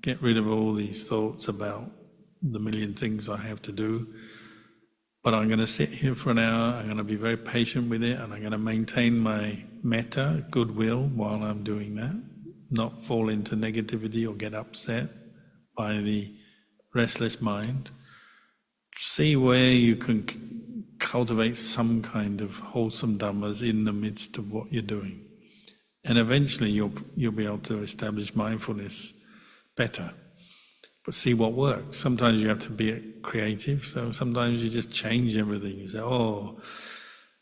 get rid of all these thoughts about the million things I have to do, but I'm going to sit here for an hour, I'm going to be very patient with it, and I'm going to maintain my metta, goodwill, while I'm doing that, not fall into negativity or get upset by the restless mind. See where you can cultivate some kind of wholesome dhammas in the midst of what you're doing. And eventually you'll be able to establish mindfulness better. But see what works. Sometimes you have to be creative, so sometimes you just change everything. You say,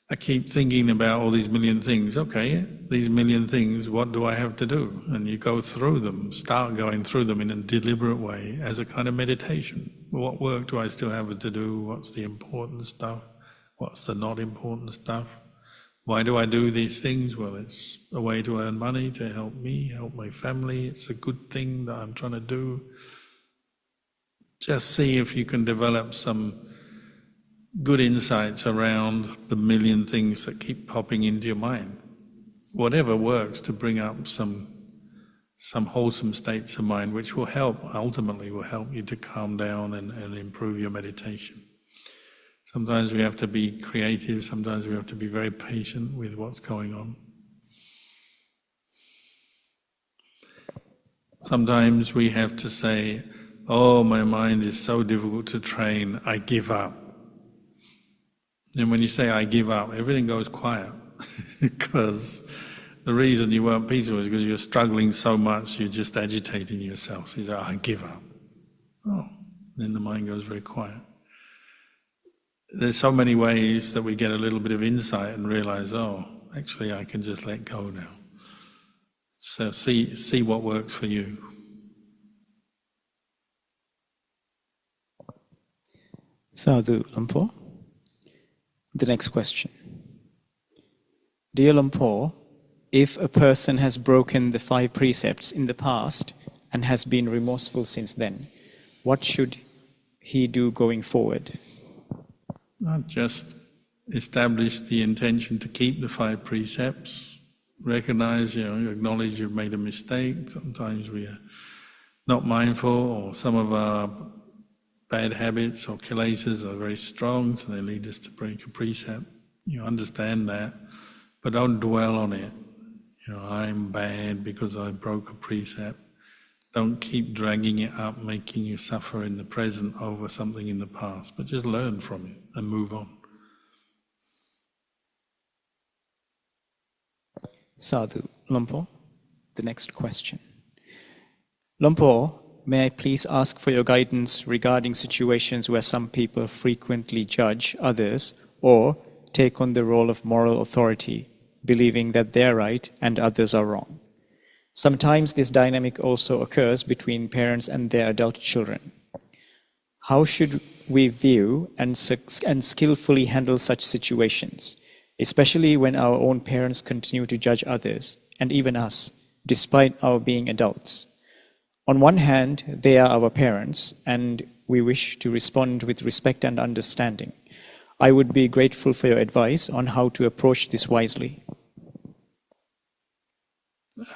I keep thinking about all these million things. Okay, these million things, what do I have to do? And you go through them, start going through them in a deliberate way as a kind of meditation. What work do I still have to do? What's the important stuff? What's the not important stuff? Why do I do these things? Well, it's a way to earn money, to help me, help my family. It's a good thing that I'm trying to do. Just see if you can develop some good insights around the million things that keep popping into your mind. Whatever works to bring up some wholesome states of mind, which will ultimately help you to calm down and improve your meditation. Sometimes we have to be creative, sometimes we have to be very patient with what's going on. Sometimes we have to say, my mind is so difficult to train, I give up. And when you say I give up, everything goes quiet because the reason you weren't peaceful is because you're struggling so much, you're just agitating yourself. So you say, I give up. Then the mind goes very quiet. There's so many ways that we get a little bit of insight and realize, actually I can just let go now. So see what works for you. Sadhu Lumpur. The next question. Dear Lumpur, if a person has broken the 5 precepts in the past and has been remorseful since then, what should he do going forward? Not just establish the intention to keep the 5 precepts, recognize, you acknowledge you've made a mistake. Sometimes we are not mindful, or some of our bad habits or kilesas are very strong, so they lead us to break a precept. You understand that, but don't dwell on it. I'm bad because I broke a precept. Don't keep dragging it up, making you suffer in the present over something in the past, but just learn from it and move on. Sadhu Lumpur. The next question. Lumpur, may I please ask for your guidance regarding situations where some people frequently judge others or take on the role of moral authority, believing that they're right and others are wrong. Sometimes this dynamic also occurs between parents and their adult children. How should we view and skillfully handle such situations, especially when our own parents continue to judge others, and even us, despite our being adults? On one hand, they are our parents, and we wish to respond with respect and understanding. I would be grateful for your advice on how to approach this wisely.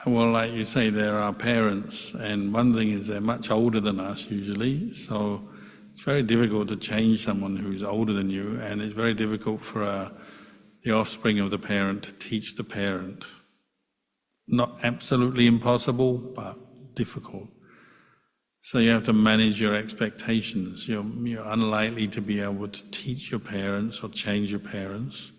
Well, like you say, they're our parents, and one thing is they're much older than us usually, so it's very difficult to change someone who's older than you, and it's very difficult for the offspring of the parent to teach the parent. Not absolutely impossible, but difficult. So you have to manage your expectations. You're unlikely to be able to teach your parents or change your parents.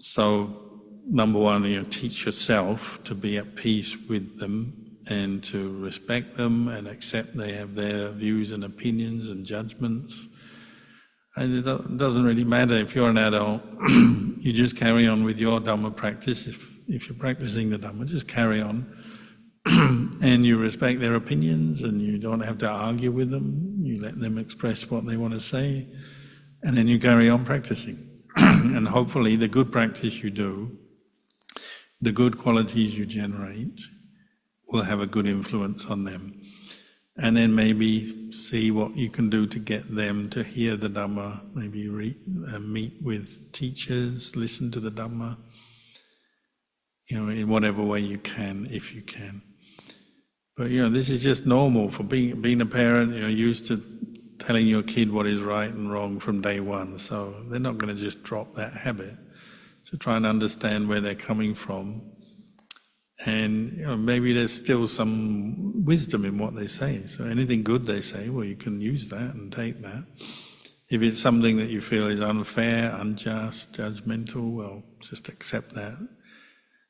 So, number one, teach yourself to be at peace with them and to respect them and accept they have their views and opinions and judgments. And it doesn't really matter if you're an adult, you just carry on with your Dhamma practice. If you're practicing the Dhamma, just carry on. And you respect their opinions and you don't have to argue with them. You let them express what they want to say, and then you carry on practicing. And hopefully the good practice you do, the good qualities you generate, will have a good influence on them. And then maybe see what you can do to get them to hear the Dhamma, maybe meet with teachers, listen to the Dhamma, in whatever way you can, if you can. But this is just normal for being a parent. You're used to telling your kid what is right and wrong from day one, so they're not going to just drop that habit. So try and understand where they're coming from, and maybe there's still some wisdom in what they say. So anything good they say, well, you can use that and take that. If it's something that you feel is unfair, unjust, judgmental, well, just accept that.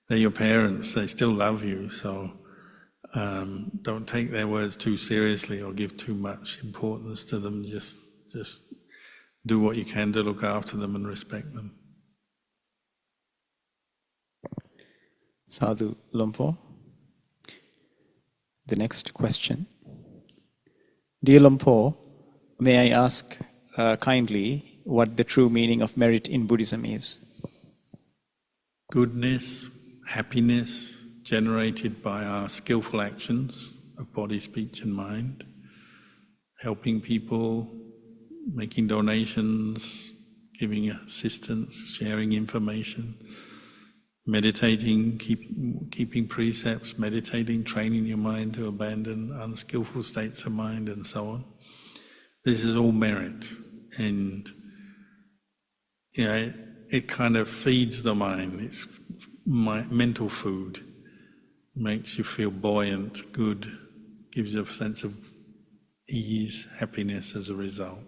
They're your parents; they still love you, so. Don't take their words too seriously or give too much importance to them. Just do what you can to look after them and respect them. Sadhu Lompo. The next question. Dear Lompo, may I ask kindly what the true meaning of merit in Buddhism is? Goodness, happiness, generated by our skillful actions of body, speech and mind, helping people, making donations, giving assistance, sharing information, meditating, keeping precepts, meditating, training your mind to abandon unskillful states of mind and so on. This is all merit, and it kind of feeds the mind. It's mental food. Makes you feel buoyant, good, gives you a sense of ease, happiness as a result.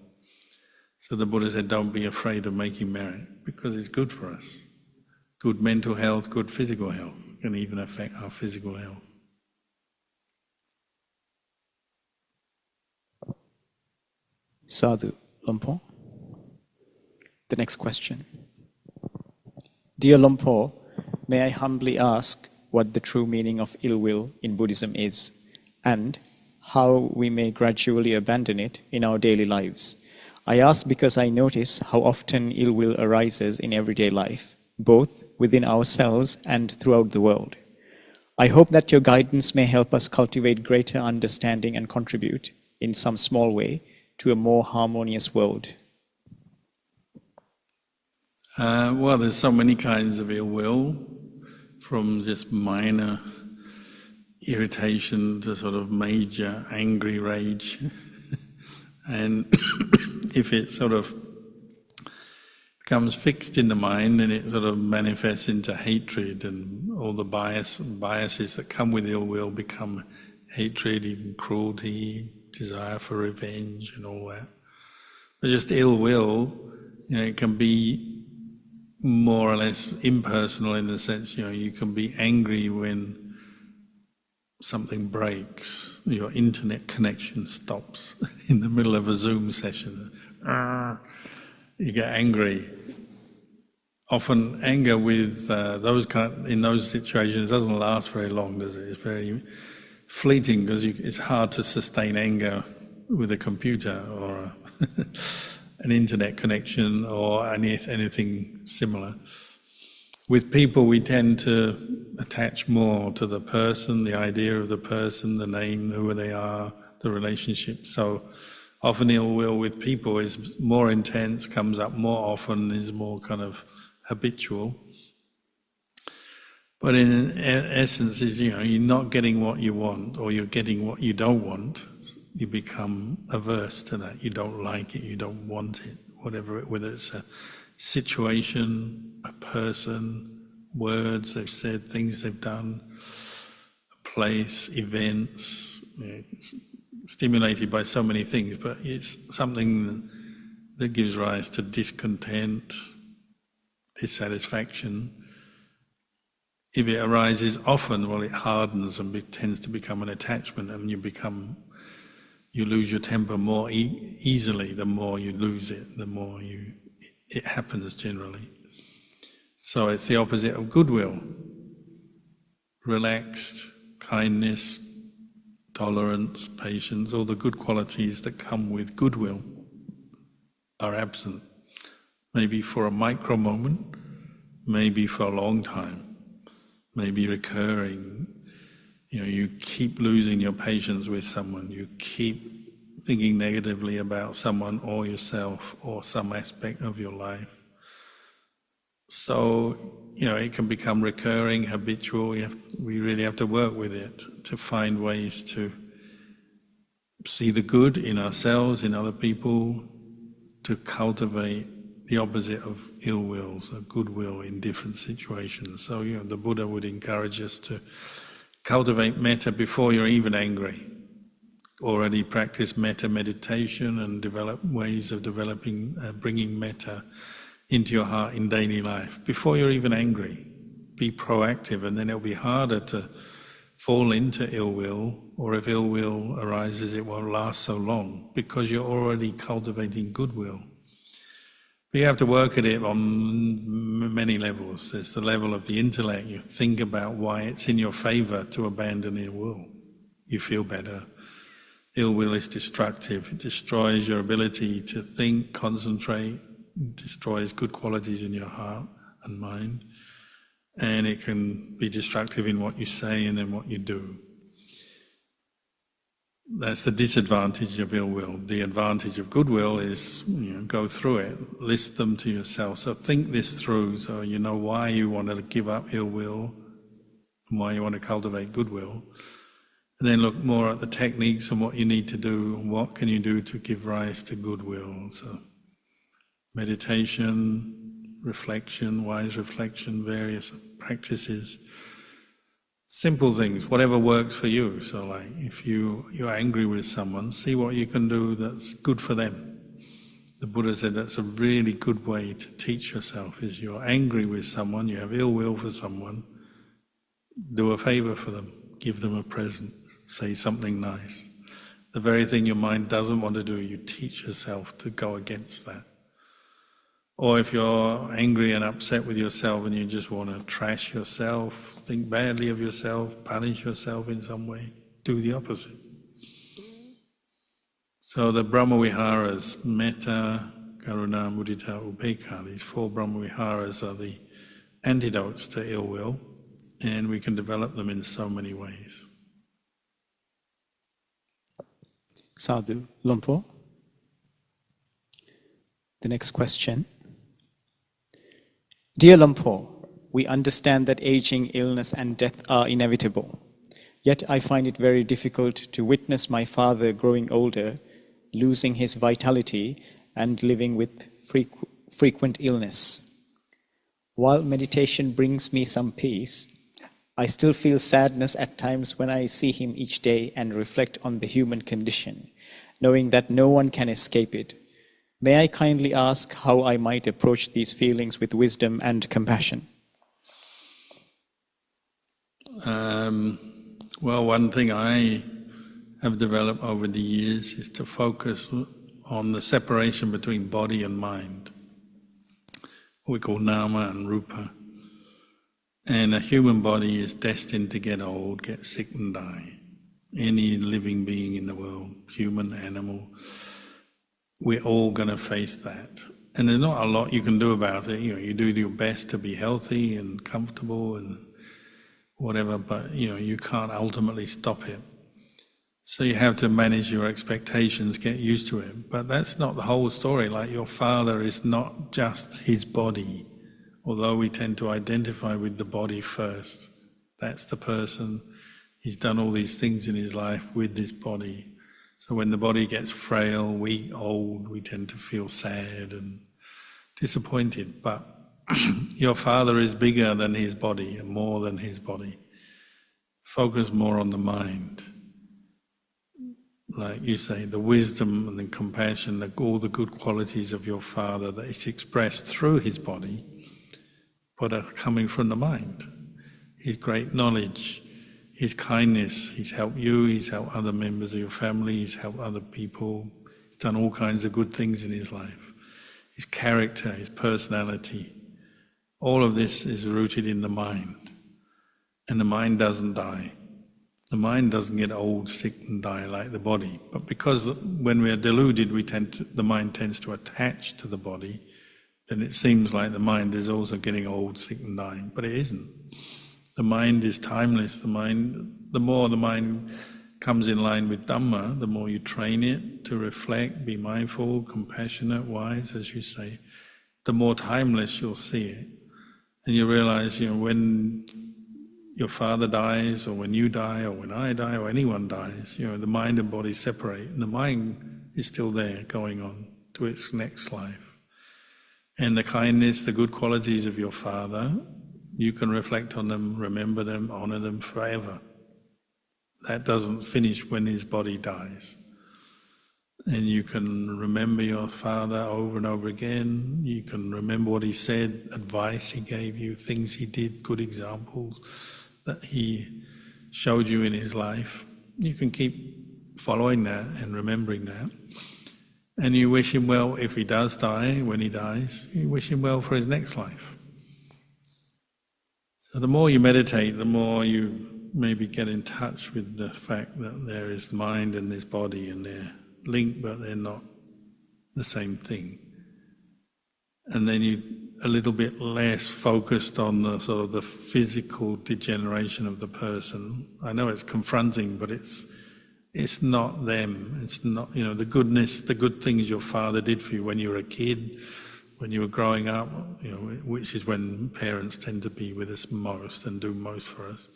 So the Buddha said, don't be afraid of making merit, because it's good for us. Good mental health, good physical health, can even affect our physical health. Sadhu Lompo. The next question. Dear Lompo, may I humbly ask what the true meaning of ill will in Buddhism is, and how we may gradually abandon it in our daily lives. I ask because I notice how often ill will arises in everyday life, both within ourselves and throughout the world. I hope that your guidance may help us cultivate greater understanding and contribute, in some small way, to a more harmonious world. Well, there's so many kinds of ill will, from just minor irritation to sort of major angry rage. And if it sort of becomes fixed in the mind, then it sort of manifests into hatred, and all the biases that come with ill will become hatred, even cruelty, desire for revenge and all that. But just ill will, it can be more or less impersonal in the sense, you can be angry when something breaks, your internet connection stops in the middle of a Zoom session. You get angry. Often anger with in those situations doesn't last very long, does it? It's very fleeting, because it's hard to sustain anger with a computer or an internet connection or anything similar. With people, we tend to attach more to the person, the idea of the person, the name, who they are, the relationship. So often ill will with people is more intense, comes up more often, is more kind of habitual. But in essence, is you're not getting what you want, or you're getting what you don't want. You become averse to that. You don't like it. You don't want it. Whether it's a situation, a person, words they've said, things they've done, a place, events, stimulated by so many things, but it's something that gives rise to discontent, dissatisfaction. If it arises often, well, it hardens and tends to become an attachment, and you lose your temper more easily. The more you lose it, the more it happens generally. So it's the opposite of goodwill. Relaxed, kindness, tolerance, patience, all the good qualities that come with goodwill are absent. Maybe for a micro moment, maybe for a long time. Maybe recurring, you keep losing your patience with someone, you keep thinking negatively about someone or yourself or some aspect of your life. So, it can become recurring, habitual. We really have to work with it to find ways to see the good in ourselves, in other people, to cultivate the opposite of ill will, so goodwill in different situations. So, the Buddha would encourage us to cultivate metta before you're even angry. Already practice metta meditation and develop ways of bringing metta into your heart in daily life before you're even angry. Be proactive, and then it'll be harder to fall into ill will, or if ill will arises, it won't last so long because you're already cultivating goodwill. But you have to work at it on many levels. There's the level of the intellect. You think about why it's in your favor to abandon ill will. You feel better. Ill will is destructive. It destroys your ability to think, concentrate. It destroys good qualities in your heart and mind. And it can be destructive in what you say and then what you do. That's the disadvantage of ill will. The advantage of goodwill is, go through it, list them to yourself. So think this through, so you know why you want to give up ill will and why you want to cultivate goodwill. And then look more at the techniques and what you need to do, and what can you do to give rise to goodwill. So meditation, reflection, wise reflection, various practices. Simple things, whatever works for you. So like if you're angry with someone, see what you can do that's good for them. The Buddha said that's a really good way to teach yourself, is you're angry with someone, you have ill will for someone, do a favor for them, give them a present, say something nice. The very thing your mind doesn't want to do, you teach yourself to go against that. Or if you're angry and upset with yourself and you just want to trash yourself, think badly of yourself, punish yourself in some way, do the opposite. So the Brahma-viharas, metta, karuna, mudita, upekkha, these 4 Brahma-viharas are the antidotes to ill will, and we can develop them in so many ways. Sadhu. Lumpur. The next question. Dear Lumpur, we understand that aging, illness and death are inevitable. Yet I find it very difficult to witness my father growing older, losing his vitality and living with frequent illness. While meditation brings me some peace, I still feel sadness at times when I see him each day and reflect on the human condition, knowing that no one can escape it. May I kindly ask how I might approach these feelings with wisdom and compassion? Well, one thing I have developed over the years is to focus on the separation between body and mind, what we call nama and rupa. And a human body is destined to get old, get sick and die. Any living being in the world, human, animal, we're all going to face that. And there's not a lot you can do about it. You do your best to be healthy and comfortable and whatever, but you can't ultimately stop it. So you have to manage your expectations, get used to it. But that's not the whole story. Like your father is not just his body, although we tend to identify with the body first. That's the person. He's done all these things in his life with this body. So when the body gets frail, weak, old, we tend to feel sad and disappointed. But your father is bigger than his body and more than his body. Focus more on the mind. like you say, the wisdom and the compassion, all the good qualities of your father that is expressed through his body, but are coming from the mind. His great knowledge, his kindness, he's helped you, he's helped other members of your family, he's helped other people, he's done all kinds of good things in his life. His character, his personality, all of this is rooted in the mind. And the mind doesn't die. The mind doesn't get old, sick and die like the body. But because when we are deluded, the mind tends to attach to the body, then it seems like the mind is also getting old, sick and dying. But it isn't. The mind is timeless. The more the mind comes in line with Dhamma, the more you train it to reflect, be mindful, compassionate, wise, as you say, the more timeless you'll see it. And you realize, when your father dies, or when you die, or when I die, or anyone dies, the mind and body separate, and the mind is still there, going on to its next life. And the kindness, the good qualities of your father, you can reflect on them, remember them, honor them forever. That doesn't finish when his body dies. And you can remember your father over and over again. You can remember what he said, advice he gave you, things he did, good examples that he showed you in his life. You can keep following that and remembering that. And you wish him well if he does die, when he dies, you wish him well for his next life. So the more you meditate, the more you maybe get in touch with the fact that there is mind and this body, and they're linked but they're not the same thing. And then you're a little bit less focused on the sort of the physical degeneration of the person. I know it's confronting, but it's not them. It's not, the goodness, the good things your father did for you when you were a kid, when you were growing up, which is when parents tend to be with us most and do most for us.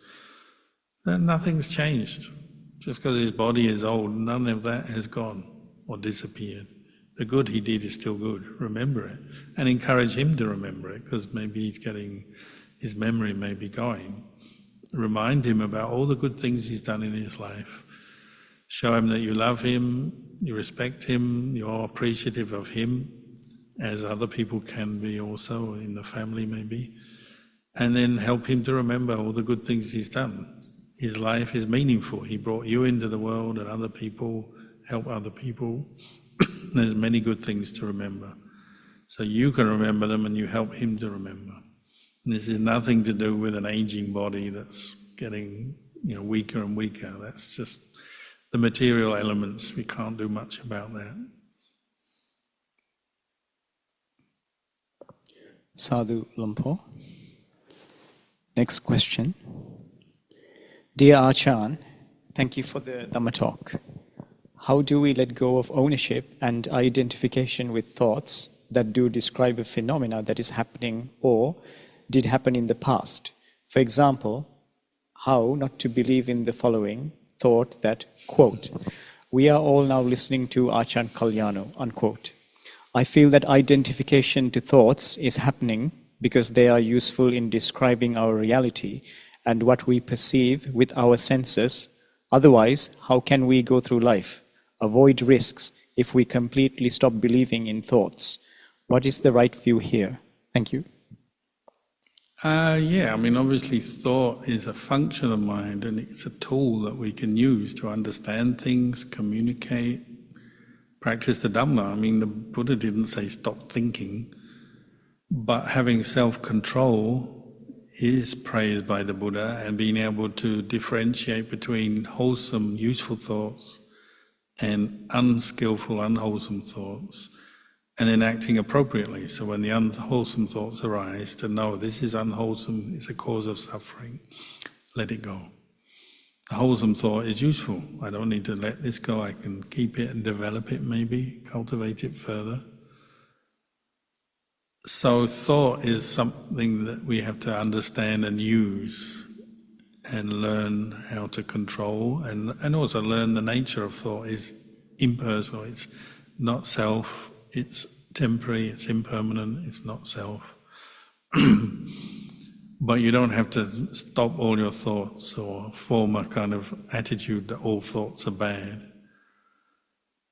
Then nothing's changed. Just because his body is old, none of that has gone or disappeared. The good he did is still good. Remember it. And encourage him to remember it, because maybe his memory may be going. Remind him about all the good things he's done in his life. Show him that you love him, you respect him, you're appreciative of him, as other people can be also in the family maybe. And then help him to remember all the good things he's done. His life is meaningful. He brought you into the world, and other people help other people. There's many good things to remember. So you can remember them and you help him to remember. And this is nothing to do with an aging body that's getting weaker and weaker. That's just the material elements. We can't do much about that. Sadhu Lumpur. Next question. Dear Ajahn, thank you for the Dhamma talk. How do we let go of ownership and identification with thoughts that do describe a phenomena that is happening or did happen in the past? For example, how not to believe in the following thought that, quote, we are all now listening to Ajahn Kalyano, unquote. I feel that identification to thoughts is happening because they are useful in describing our reality and what we perceive with our senses. Otherwise, how can we go through life, avoid risks, if we completely stop believing in thoughts? What is the right view here? Thank you. Obviously thought is a function of mind, and it's a tool that we can use to understand things, communicate, practice the Dhamma. The Buddha didn't say stop thinking, but having self-control is praised by the Buddha, and being able to differentiate between wholesome, useful thoughts and unskillful, unwholesome thoughts, and then acting appropriately. So when the unwholesome thoughts arise, to know this is unwholesome, it's a cause of suffering, let it go. The wholesome thought is useful. I don't need to let this go. I can keep it and develop it maybe, cultivate it further. So thought is something that we have to understand and use and learn how to control, and also learn the nature of thought is impersonal. It's not self, it's temporary, it's impermanent, it's not self. But you don't have to stop all your thoughts or form a kind of attitude that all thoughts are bad.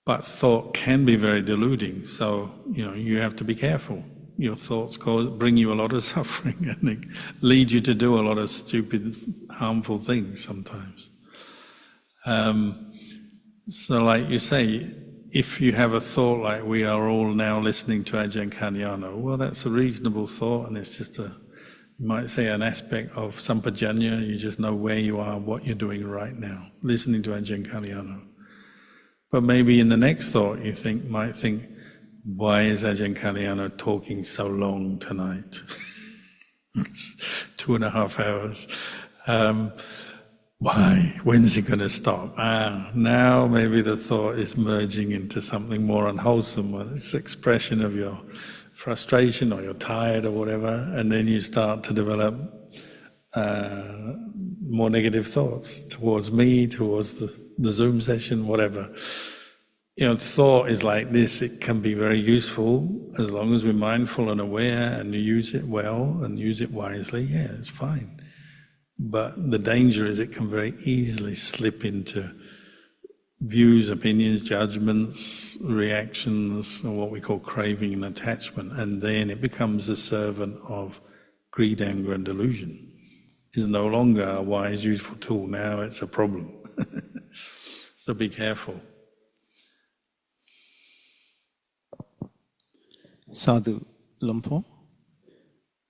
But thought can be very deluding, so you have to be careful. Your thoughts bring you a lot of suffering and they lead you to do a lot of stupid, harmful things sometimes. So like you say, if you have a thought like we are all now listening to Ajahn Kalyano, well, that's a reasonable thought, and it's just you might say an aspect of sampajanya. You just know where you are, what you're doing right now, listening to Ajahn Kalyano. But maybe in the next thought you might think, why is Ajahn Kalyano talking so long tonight? 2.5 hours. Why? When's he going to stop? Now maybe the thought is merging into something more unwholesome. It's expression of your frustration, or you're tired or whatever, and then you start to develop more negative thoughts towards me, towards the Zoom session, whatever. Thought is like this. It can be very useful as long as we're mindful and aware and use it well and use it wisely. Yeah, it's fine. But the danger is it can very easily slip into views, opinions, judgments, reactions, or what we call craving and attachment, and then it becomes a servant of greed, anger and delusion. It's no longer a wise, useful tool. Now it's a problem. So be careful. Sadhu Lumpur.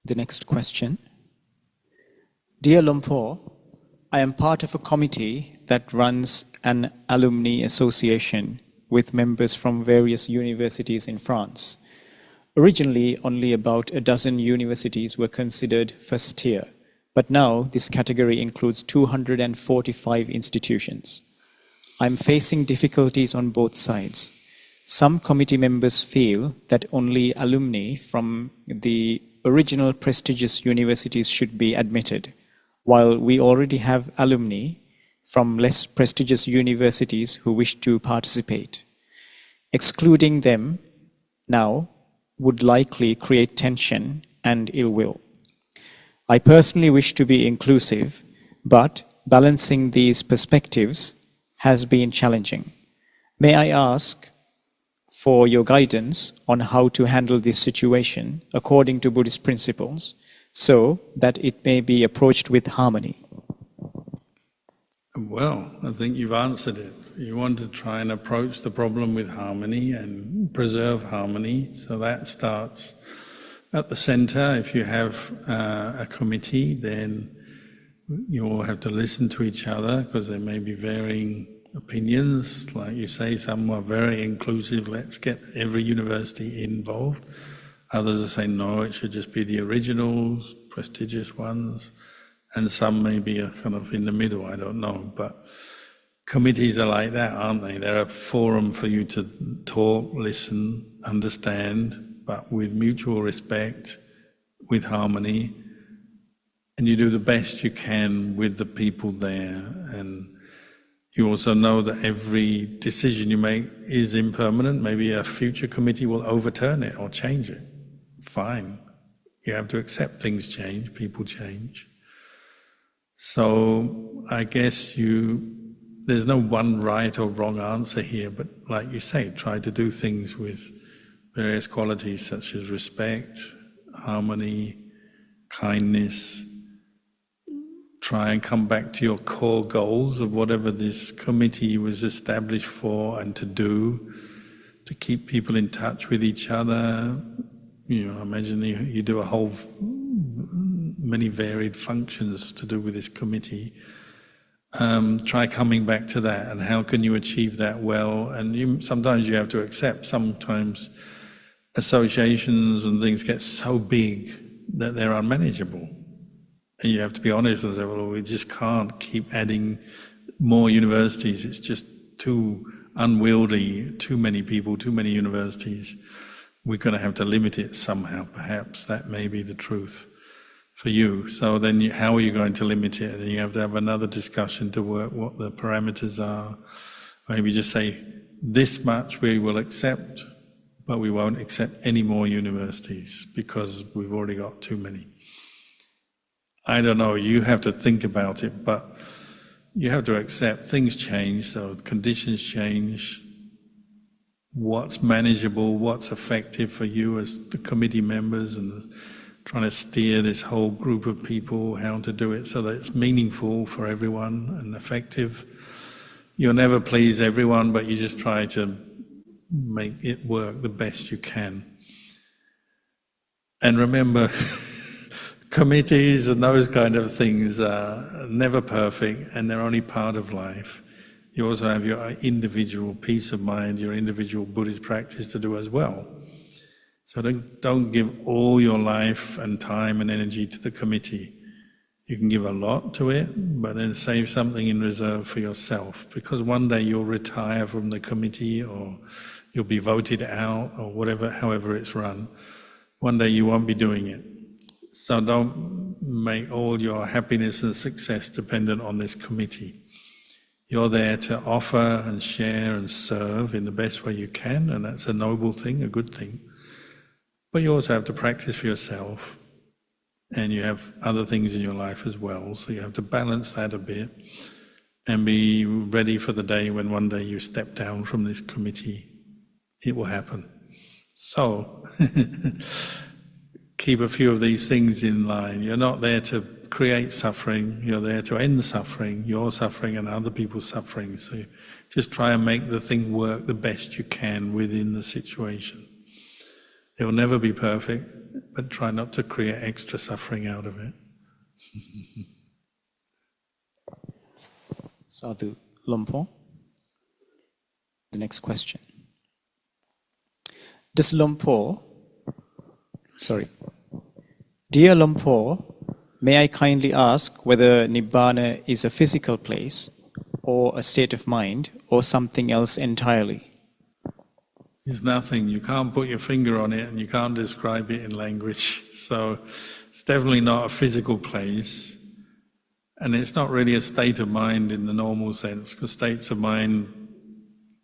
The next question. Dear Lumpur, I am part of a committee that runs an alumni association with members from various universities in France. Originally, only about a dozen universities were considered first tier, but now this category includes 245 institutions. I'm facing difficulties on both sides. Some committee members feel that only alumni from the original prestigious universities should be admitted, while we already have alumni from less prestigious universities who wish to participate. Excluding them now would likely create tension and ill will. I personally wish to be inclusive, but balancing these perspectives has been challenging. May I ask for your guidance on how to handle this situation according to Buddhist principles, so that it may be approached with harmony? Well, I think you've answered it. You want to try and approach the problem with harmony and preserve harmony, so that starts at the center. If you have a committee, then you all have to listen to each other, because there may be varying opinions. Like you say, some are very inclusive, let's get every university involved. Others are saying, no, it should just be the originals, prestigious ones. And some may be kind of in the middle, I don't know. But committees are like that, aren't they? They're a forum for you to talk, listen, understand, but with mutual respect, with harmony. And you do the best you can with the people there. And you also know that every decision you make is impermanent. Maybe a future committee will overturn it or change it. Fine. You have to accept things change, people change. So I guess there's no one right or wrong answer here, but like you say, try to do things with various qualities such as respect, harmony, kindness. Try and come back to your core goals of whatever this committee was established for and to do, to keep people in touch with each other. Imagine you do many varied functions to do with this committee. Try coming back to that, and how can you achieve that well? And sometimes you have to accept, sometimes associations and things get so big that they're unmanageable. And you have to be honest and say, well, we just can't keep adding more universities. It's just too unwieldy, too many people, too many universities. We're going to have to limit it somehow, perhaps. That may be the truth for you. So then how are you going to limit it? And then you have to have another discussion to work what the parameters are. Maybe just say, this much we will accept, but we won't accept any more universities because we've already got too many. I don't know, you have to think about it, but you have to accept things change, so conditions change, what's manageable, what's effective for you as the committee members, and trying to steer this whole group of people how to do it so that it's meaningful for everyone and effective. You'll never please everyone, but you just try to make it work the best you can. And remember, committees and those kind of things are never perfect, and they're only part of life. You also have your individual peace of mind, your individual Buddhist practice to do as well. So don't give all your life and time and energy to the committee. You can give a lot to it, but then save something in reserve for yourself, because one day you'll retire from the committee, or you'll be voted out, or whatever, however it's run. One day you won't be doing it. So don't make all your happiness and success dependent on this committee. You're there to offer and share and serve in the best way you can, and that's a noble thing, a good thing. But you also have to practice for yourself, and you have other things in your life as well, so you have to balance that a bit and be ready for the day when one day you step down from this committee. It will happen. So, keep a few of these things in line. You're not there to create suffering, you're there to end suffering, your suffering and other people's suffering. So just try and make the thing work the best you can within the situation. It will never be perfect, but try not to create extra suffering out of it. Sadhu Lompo. The next question. Dear Lompo, may I kindly ask whether Nibbana is a physical place, or a state of mind, or something else entirely? It's nothing. You can't put your finger on it and you can't describe it in language. So it's definitely not a physical place. And it's not really a state of mind in the normal sense, because states of mind,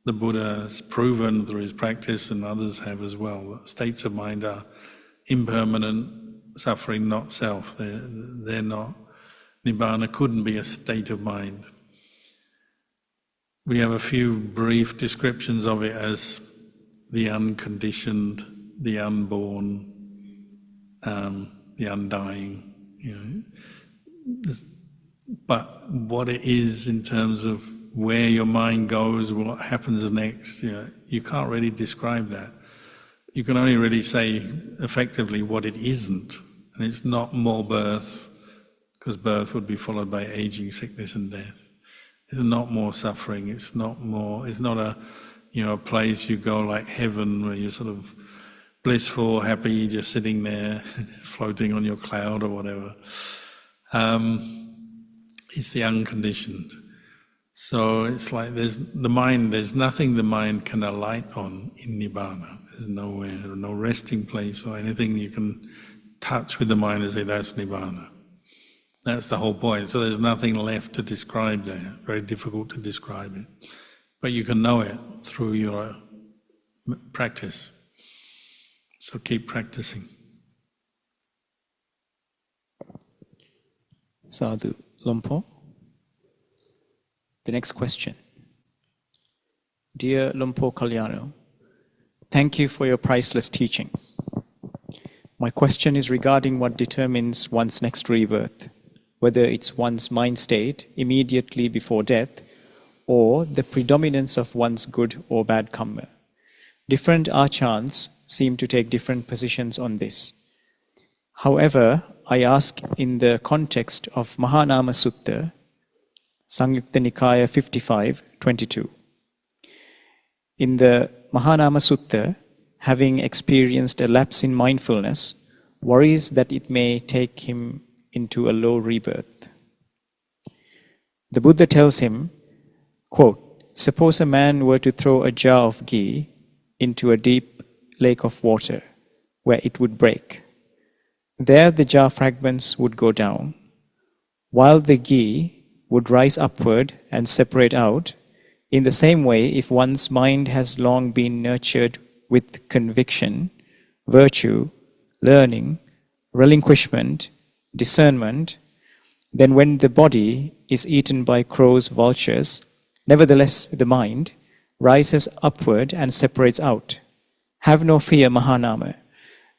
the Buddha has proven through his practice, and others have as well, that states of mind are impermanent, suffering, not self. They're not. Nibbana couldn't be a state of mind. We have a few brief descriptions of it as the unconditioned, the unborn, the undying. You know. But what it is in terms of where your mind goes, what happens next, you can't really describe that. You can only really say effectively what it isn't. And it's not more birth, because birth would be followed by aging, sickness and death. It's not more suffering. It's not a a place you go like heaven, where you're sort of blissful, happy, just sitting there, floating on your cloud or whatever. It's the unconditioned. So it's like there's nothing the mind can alight on in Nibbana. There's nowhere, no resting place or anything you can touch with the mind and say, that's Nibbana. That's the whole point. So there's nothing left to describe there. Very difficult to describe it. But you can know it through your practice. So keep practicing. Sadhu Lompo. The next question. Dear Lompo Kalyano, thank you for your priceless teachings. My question is regarding what determines one's next rebirth, whether it's one's mind state immediately before death, or the predominance of one's good or bad karma. Different acharyas seem to take different positions on this. However, I ask in the context of Mahanama Sutta, Samyutta Nikaya 55:22. In the Mahanama Sutta, having experienced a lapse in mindfulness, worries that it may take him into a low rebirth. The Buddha tells him, quote, suppose a man were to throw a jar of ghee into a deep lake of water, where it would break. There the jar fragments would go down, while the ghee would rise upward and separate out. In the same way, if one's mind has long been nurtured with conviction, virtue, learning, relinquishment, discernment, then when the body is eaten by crows, vultures, nevertheless the mind, rises upward and separates out. Have no fear, Mahanama.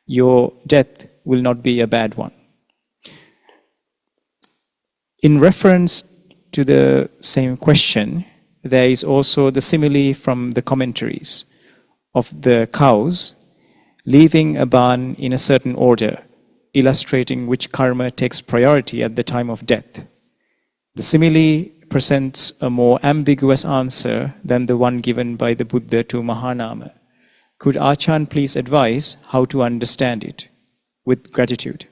Your death will not be a bad one. In reference to the same question, there is also the simile from the commentaries of the cows leaving a barn in a certain order, illustrating which karma takes priority at the time of death. The simile presents a more ambiguous answer than the one given by the Buddha to Mahanama. Could Ajahn please advise how to understand it? With gratitude.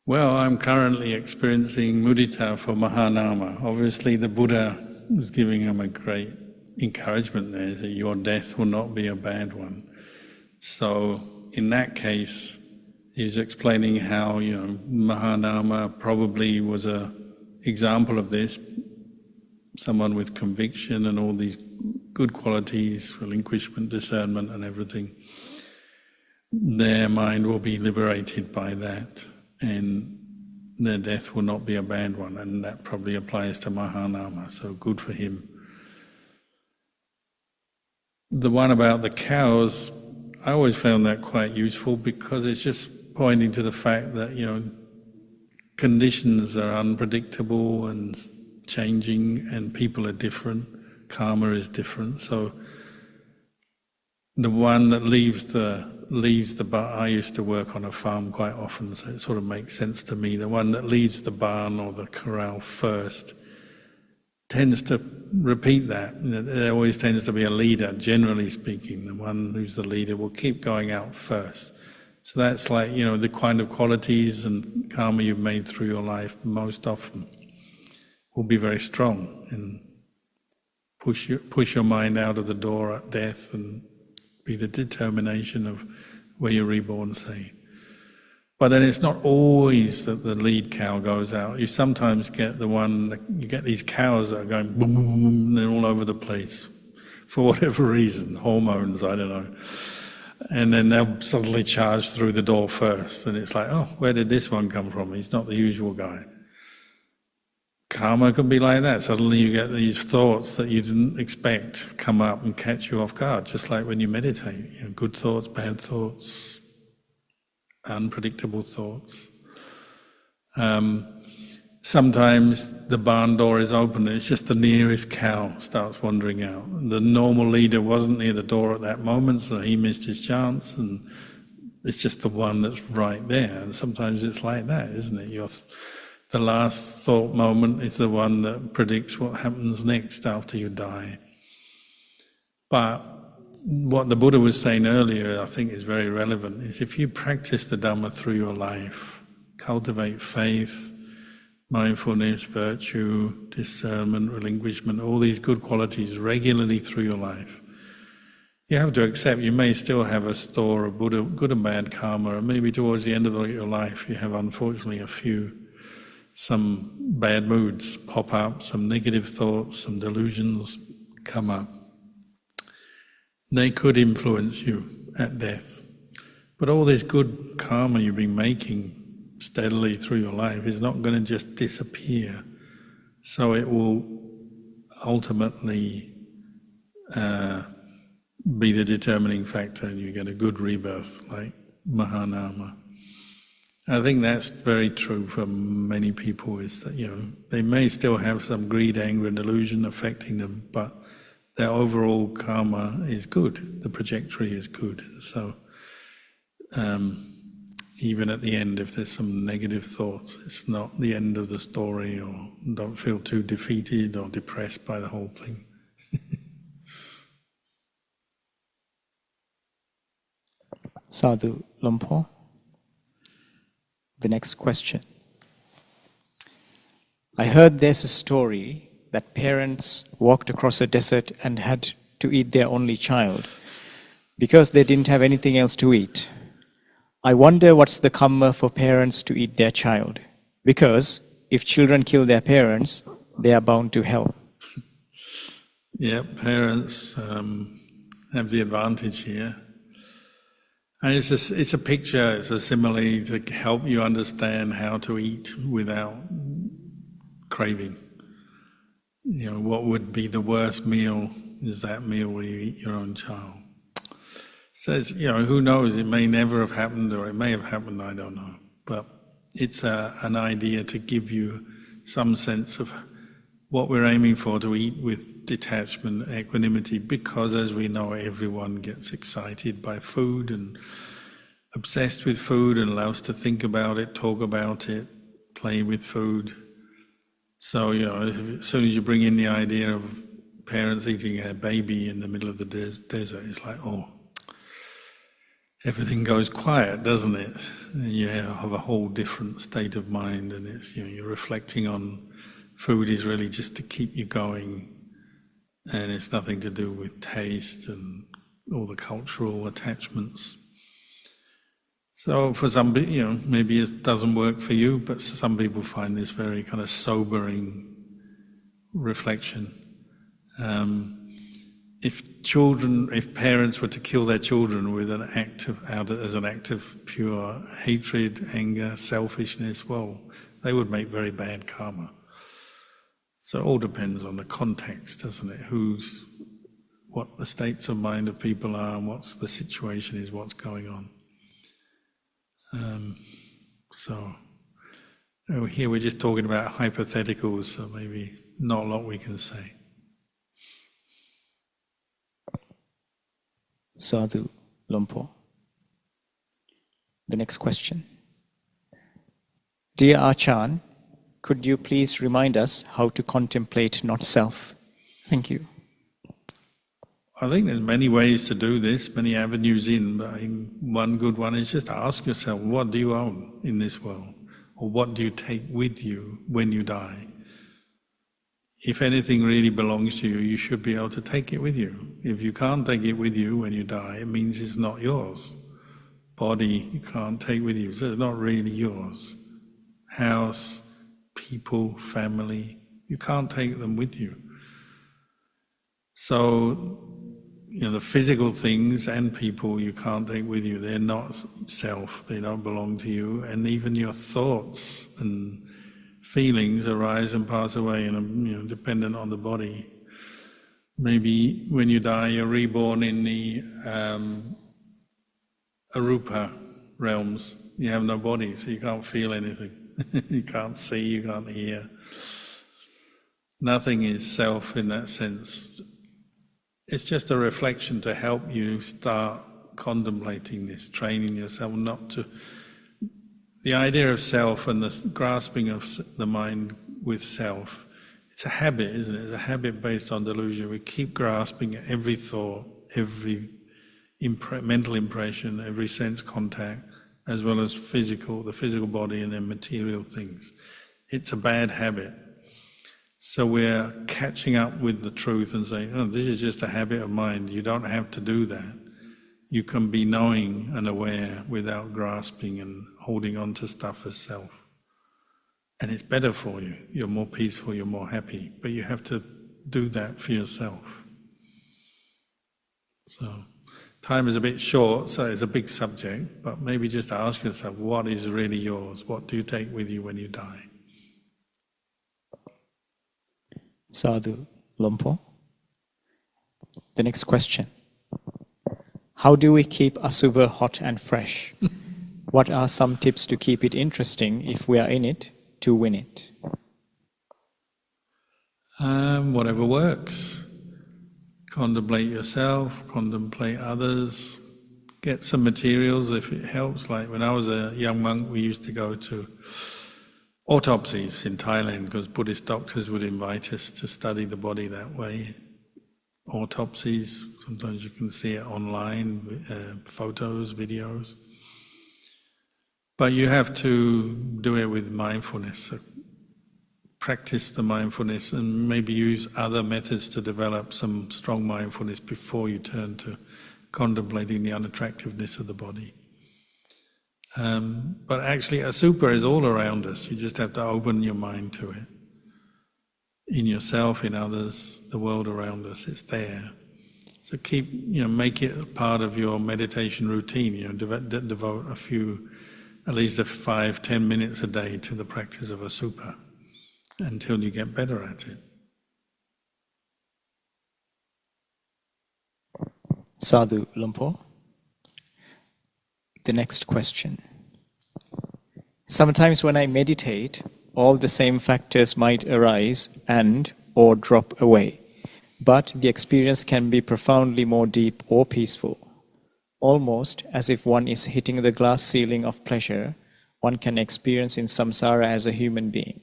Well, I'm currently experiencing mudita for Mahanama. Obviously, the Buddha was giving him a great encouragement there, that your death will not be a bad one. So, in that case, he was explaining how, Mahanama probably was an example of this. Someone with conviction and all these good qualities, relinquishment, discernment and everything. Their mind will be liberated by that, and their death will not be a bad one, and that probably applies to Mahanama, so good for him. The one about the cows, I always found that quite useful because it's just pointing to the fact that, conditions are unpredictable and changing, and people are different, karma is different. So the one that leaves the barn, I used to work on a farm quite often, so it sort of makes sense to me. The one that leaves the barn or the corral first tends to repeat that. There always tends to be a leader, generally speaking. The one who's the leader will keep going out first. So that's like, the kind of qualities and karma you've made through your life most often will be very strong and push your mind out of the door at death and be the determination of where you're reborn, say. But then it's not always that the lead cow goes out. You sometimes get you get these cows that are going boom, boom, boom, they're all over the place for whatever reason, hormones, I don't know. And then they'll suddenly charge through the door first, and it's like, oh, where did this one come from? He's not the usual guy. Karma can be like that. Suddenly you get these thoughts that you didn't expect come up and catch you off guard, just like when you meditate. Good thoughts, bad thoughts, unpredictable thoughts. Sometimes the barn door is open and it's just the nearest cow starts wandering out. The normal leader wasn't near the door at that moment, so he missed his chance, and it's just the one that's right there. And sometimes it's like that, isn't it? The last thought moment is the one that predicts what happens next after you die. But what the Buddha was saying earlier, I think is very relevant, is if you practice the Dhamma through your life, cultivate faith, mindfulness, virtue, discernment, relinquishment, all these good qualities regularly through your life, you have to accept you may still have a store of good and bad karma, and maybe towards the end of your life you have unfortunately some bad moods pop up, some negative thoughts, some delusions come up. They could influence you at death. But all this good karma you've been making steadily through your life is not going to just disappear. So it will ultimately be the determining factor, and you get a good rebirth like Mahanama. I think that's very true for many people, is that, they may still have some greed, anger and delusion affecting them, but their overall karma is good, the trajectory is good. So even at the end, if there's some negative thoughts, it's not the end of the story, or don't feel too defeated or depressed by the whole thing. Sadhu Lumpur. The next question. I heard there's a story that parents walked across a desert and had to eat their only child because they didn't have anything else to eat. I wonder what's the karma for parents to eat their child, because if children kill their parents, they are bound to hell. Yeah, parents have the advantage here. And it's a picture, it's a simile to help you understand how to eat without craving. what would be the worst meal is that meal where you eat your own child. So who knows, it may never have happened, or it may have happened, I don't know. But it's an idea to give you some sense of what we're aiming for, to eat with detachment, equanimity, because as we know, everyone gets excited by food and obsessed with food and loves to think about it, talk about it, play with food. So, as soon as you bring in the idea of parents eating a baby in the middle of the desert, it's like, oh, everything goes quiet, doesn't it? And you have a whole different state of mind, and it's you're reflecting on food is really just to keep you going, and it's nothing to do with taste and all the cultural attachments. So for some people, maybe it doesn't work for you, but some people find this very kind of sobering reflection. If parents were to kill their children with an act of pure hatred, anger, selfishness, well, they would make very bad karma. So it all depends on the context, doesn't it? What the states of mind of people are, and what the situation is, what's going on. Here we're just talking about hypotheticals, so maybe not a lot we can say. Sadhu Lumpo. The next question. Dear Ajahn, could you please remind us how to contemplate not self? Thank you. I think there's many ways to do this, many avenues in, but one good one is just ask yourself, what do you own in this world? Or what do you take with you when you die? If anything really belongs to you, you should be able to take it with you. If you can't take it with you when you die, it means it's not yours. Body you can't take with you, so it's not really yours. House, people, family, you can't take them with you. So, the physical things and people you can't take with you. They're not self, they don't belong to you, and even your thoughts and feelings arise and pass away, and dependent on the body. Maybe when you die, you're reborn in the arupa realms. You have no body, so you can't feel anything. You can't see, you can't hear. Nothing is self in that sense. It's just a reflection to help you start contemplating this, training yourself not to... The idea of self and the grasping of the mind with self, it's a habit, isn't it? It's a habit based on delusion. We keep grasping at every thought, every mental impression, every sense contact, as well as the physical body and then material things. It's a bad habit. So we're catching up with the truth and saying, oh, this is just a habit of mind. You don't have to do that. You can be knowing and aware without grasping and holding on to stuff as self. And it's better for you. You're more peaceful, you're more happy. But you have to do that for yourself. So time is a bit short, so it's a big subject, but maybe just ask yourself, what is really yours? What do you take with you when you die? Sadhu Lumpo. The next question. How do we keep Asubha hot and fresh? What are some tips to keep it interesting if we are in it to win it? Whatever works. Contemplate yourself, contemplate others. Get some materials if it helps. Like when I was a young monk, we used to go to autopsies in Thailand because Buddhist doctors would invite us to study the body that way. Autopsies, sometimes you can see it online, photos, videos. But you have to do it with mindfulness. So practice the mindfulness and maybe use other methods to develop some strong mindfulness before you turn to contemplating the unattractiveness of the body. But actually, Asubha is all around us. You just have to open your mind to it. In yourself, in others, the world around us, it's there. So make it part of your meditation routine. Devote at least 5-10 minutes a day to the practice of Asubha until you get better at it. Sadhu Lumpur. The next question. Sometimes when I meditate, all the same factors might arise and or drop away, but the experience can be profoundly more deep or peaceful. Almost as if one is hitting the glass ceiling of pleasure one can experience in samsara as a human being.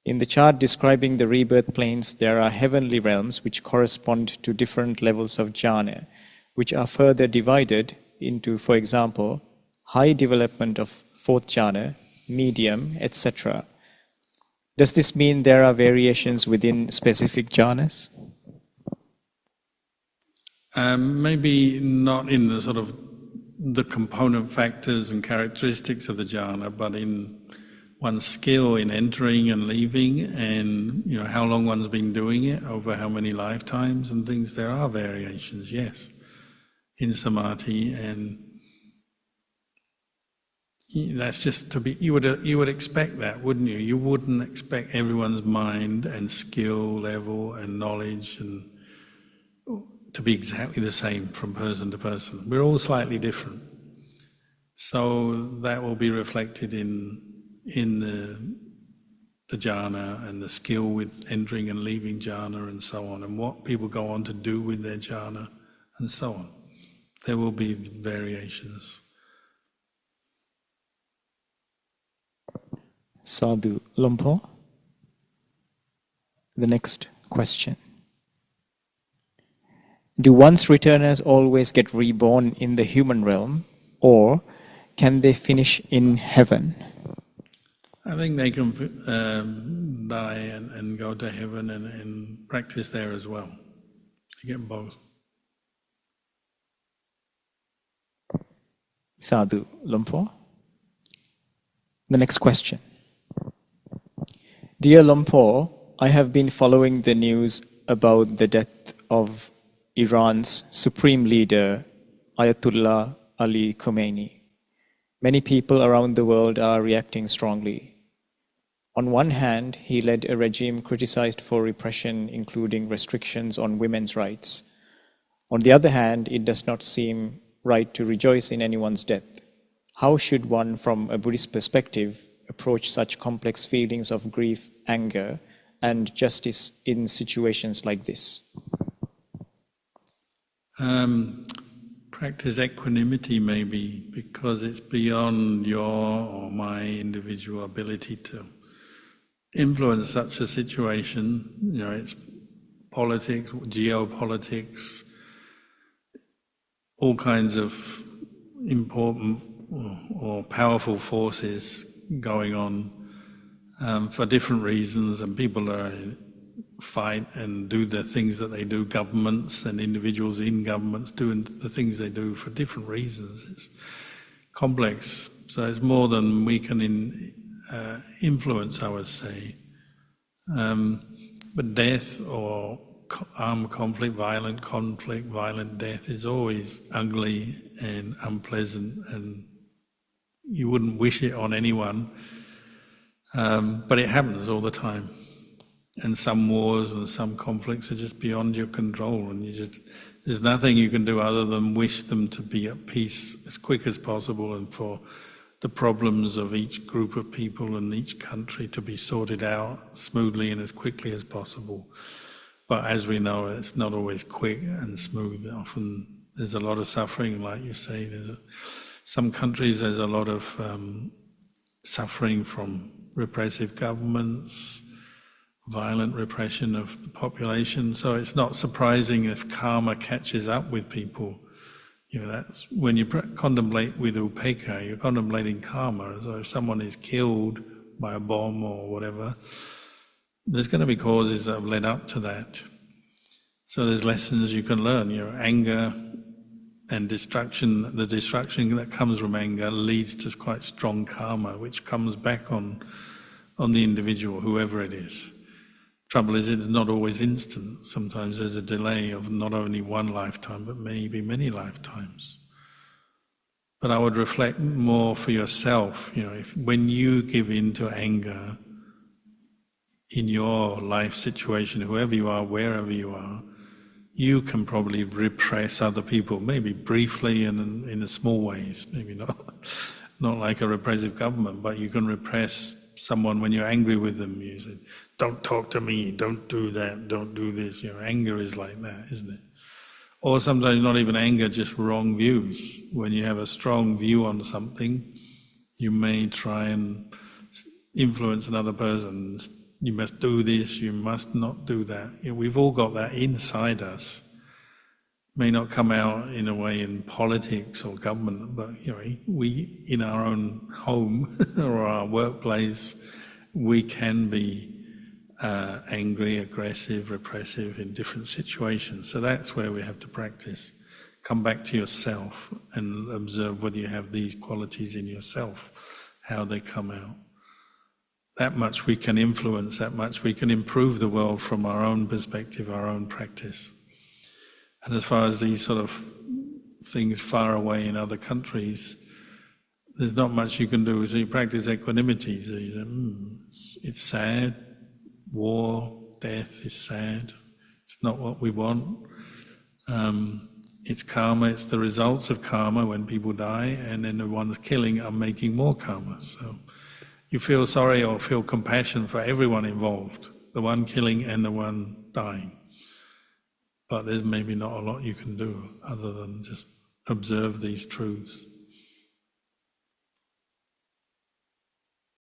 In the chart describing the rebirth planes, there are heavenly realms which correspond to different levels of jhana, which are further divided into, for example, high development of fourth jhana, medium, etc. Does this mean there are variations within specific jhanas? Maybe not in the sort of the component factors and characteristics of the jhana, but in one's skill in entering and leaving, and how long one's been doing it, over how many lifetimes and things. There are variations, yes, in samadhi, and that's just to be. You would expect that, wouldn't you? You wouldn't expect everyone's mind and skill level and knowledge and to be exactly the same from person to person. We're all slightly different, so that will be reflected in the jhana and the skill with entering and leaving jhana and so on, and what people go on to do with their jhana and so on. There will be variations. Sadhu Lumpur. The next question. Do one's returners always get reborn in the human realm, or can they finish in heaven? I think they can die and go to heaven and practice there as well. You get both. Sadhu Lumpur. The next question. Dear Lumpur, I have been following the news about the death of Iran's supreme leader, Ayatollah Ali Khamenei. Many people around the world are reacting strongly. On one hand, he led a regime criticized for repression, including restrictions on women's rights. On the other hand, it does not seem right to rejoice in anyone's death. How should one, from a Buddhist perspective, approach such complex feelings of grief, anger, and justice in situations like this? Practice equanimity, maybe, because it's beyond your or my individual ability to influence such a situation. It's politics, geopolitics, all kinds of important or powerful forces going on for different reasons, and people are fight and do the things that they do. Governments and individuals in governments doing the things they do for different reasons. It's complex, so it's more than we can influence, I would say. But death or armed conflict, violent death is always ugly and unpleasant, and you wouldn't wish it on anyone. But it happens all the time. And some wars and some conflicts are just beyond your control, and there's nothing you can do other than wish them to be at peace as quick as possible, and for the problems of each group of people and each country to be sorted out smoothly and as quickly as possible. But as we know, it's not always quick and smooth. Often there's a lot of suffering, like you say. Some countries there's a lot of suffering from repressive governments, violent repression of the population. So it's not surprising if karma catches up with people. That's when you contemplate with upekkha, you're contemplating karma. So if someone is killed by a bomb or whatever, there's going to be causes that have led up to that. So there's lessons you can learn. Anger and destruction, the destruction that comes from anger leads to quite strong karma, which comes back on the individual, whoever it is. Trouble is, it's not always instant. Sometimes there's a delay of not only one lifetime, but maybe many lifetimes. But I would reflect more for yourself, if when you give in to anger in your life situation, whoever you are, wherever you are, you can probably repress other people, maybe briefly and in small ways, maybe not like a repressive government, but you can repress someone when you're angry with them. You say, don't talk to me, don't do that, don't do this. You know, anger is like that, isn't it? Or sometimes not even anger, just wrong views. When you have a strong view on something, you may try and influence another person. You must do this, you must not do that. You know, we've all got that inside us. May not come out in a way in politics or government, but you know, we in our own home or our workplace, we can be angry, aggressive, repressive in different situations. So that's where we have to practice. Come back to yourself and observe whether you have these qualities in yourself, how they come out. That much we can influence, that much we can improve the world from our own perspective, our own practice. And as far as these sort of things far away in other countries, there's not much you can do. So you practice equanimity. So you say, it's sad. War, death is sad. It's not what we want. It's karma, it's the results of karma when people die, and then the ones killing are making more karma. So you feel sorry or feel compassion for everyone involved, the one killing and the one dying. But there's maybe not a lot you can do other than just observe these truths.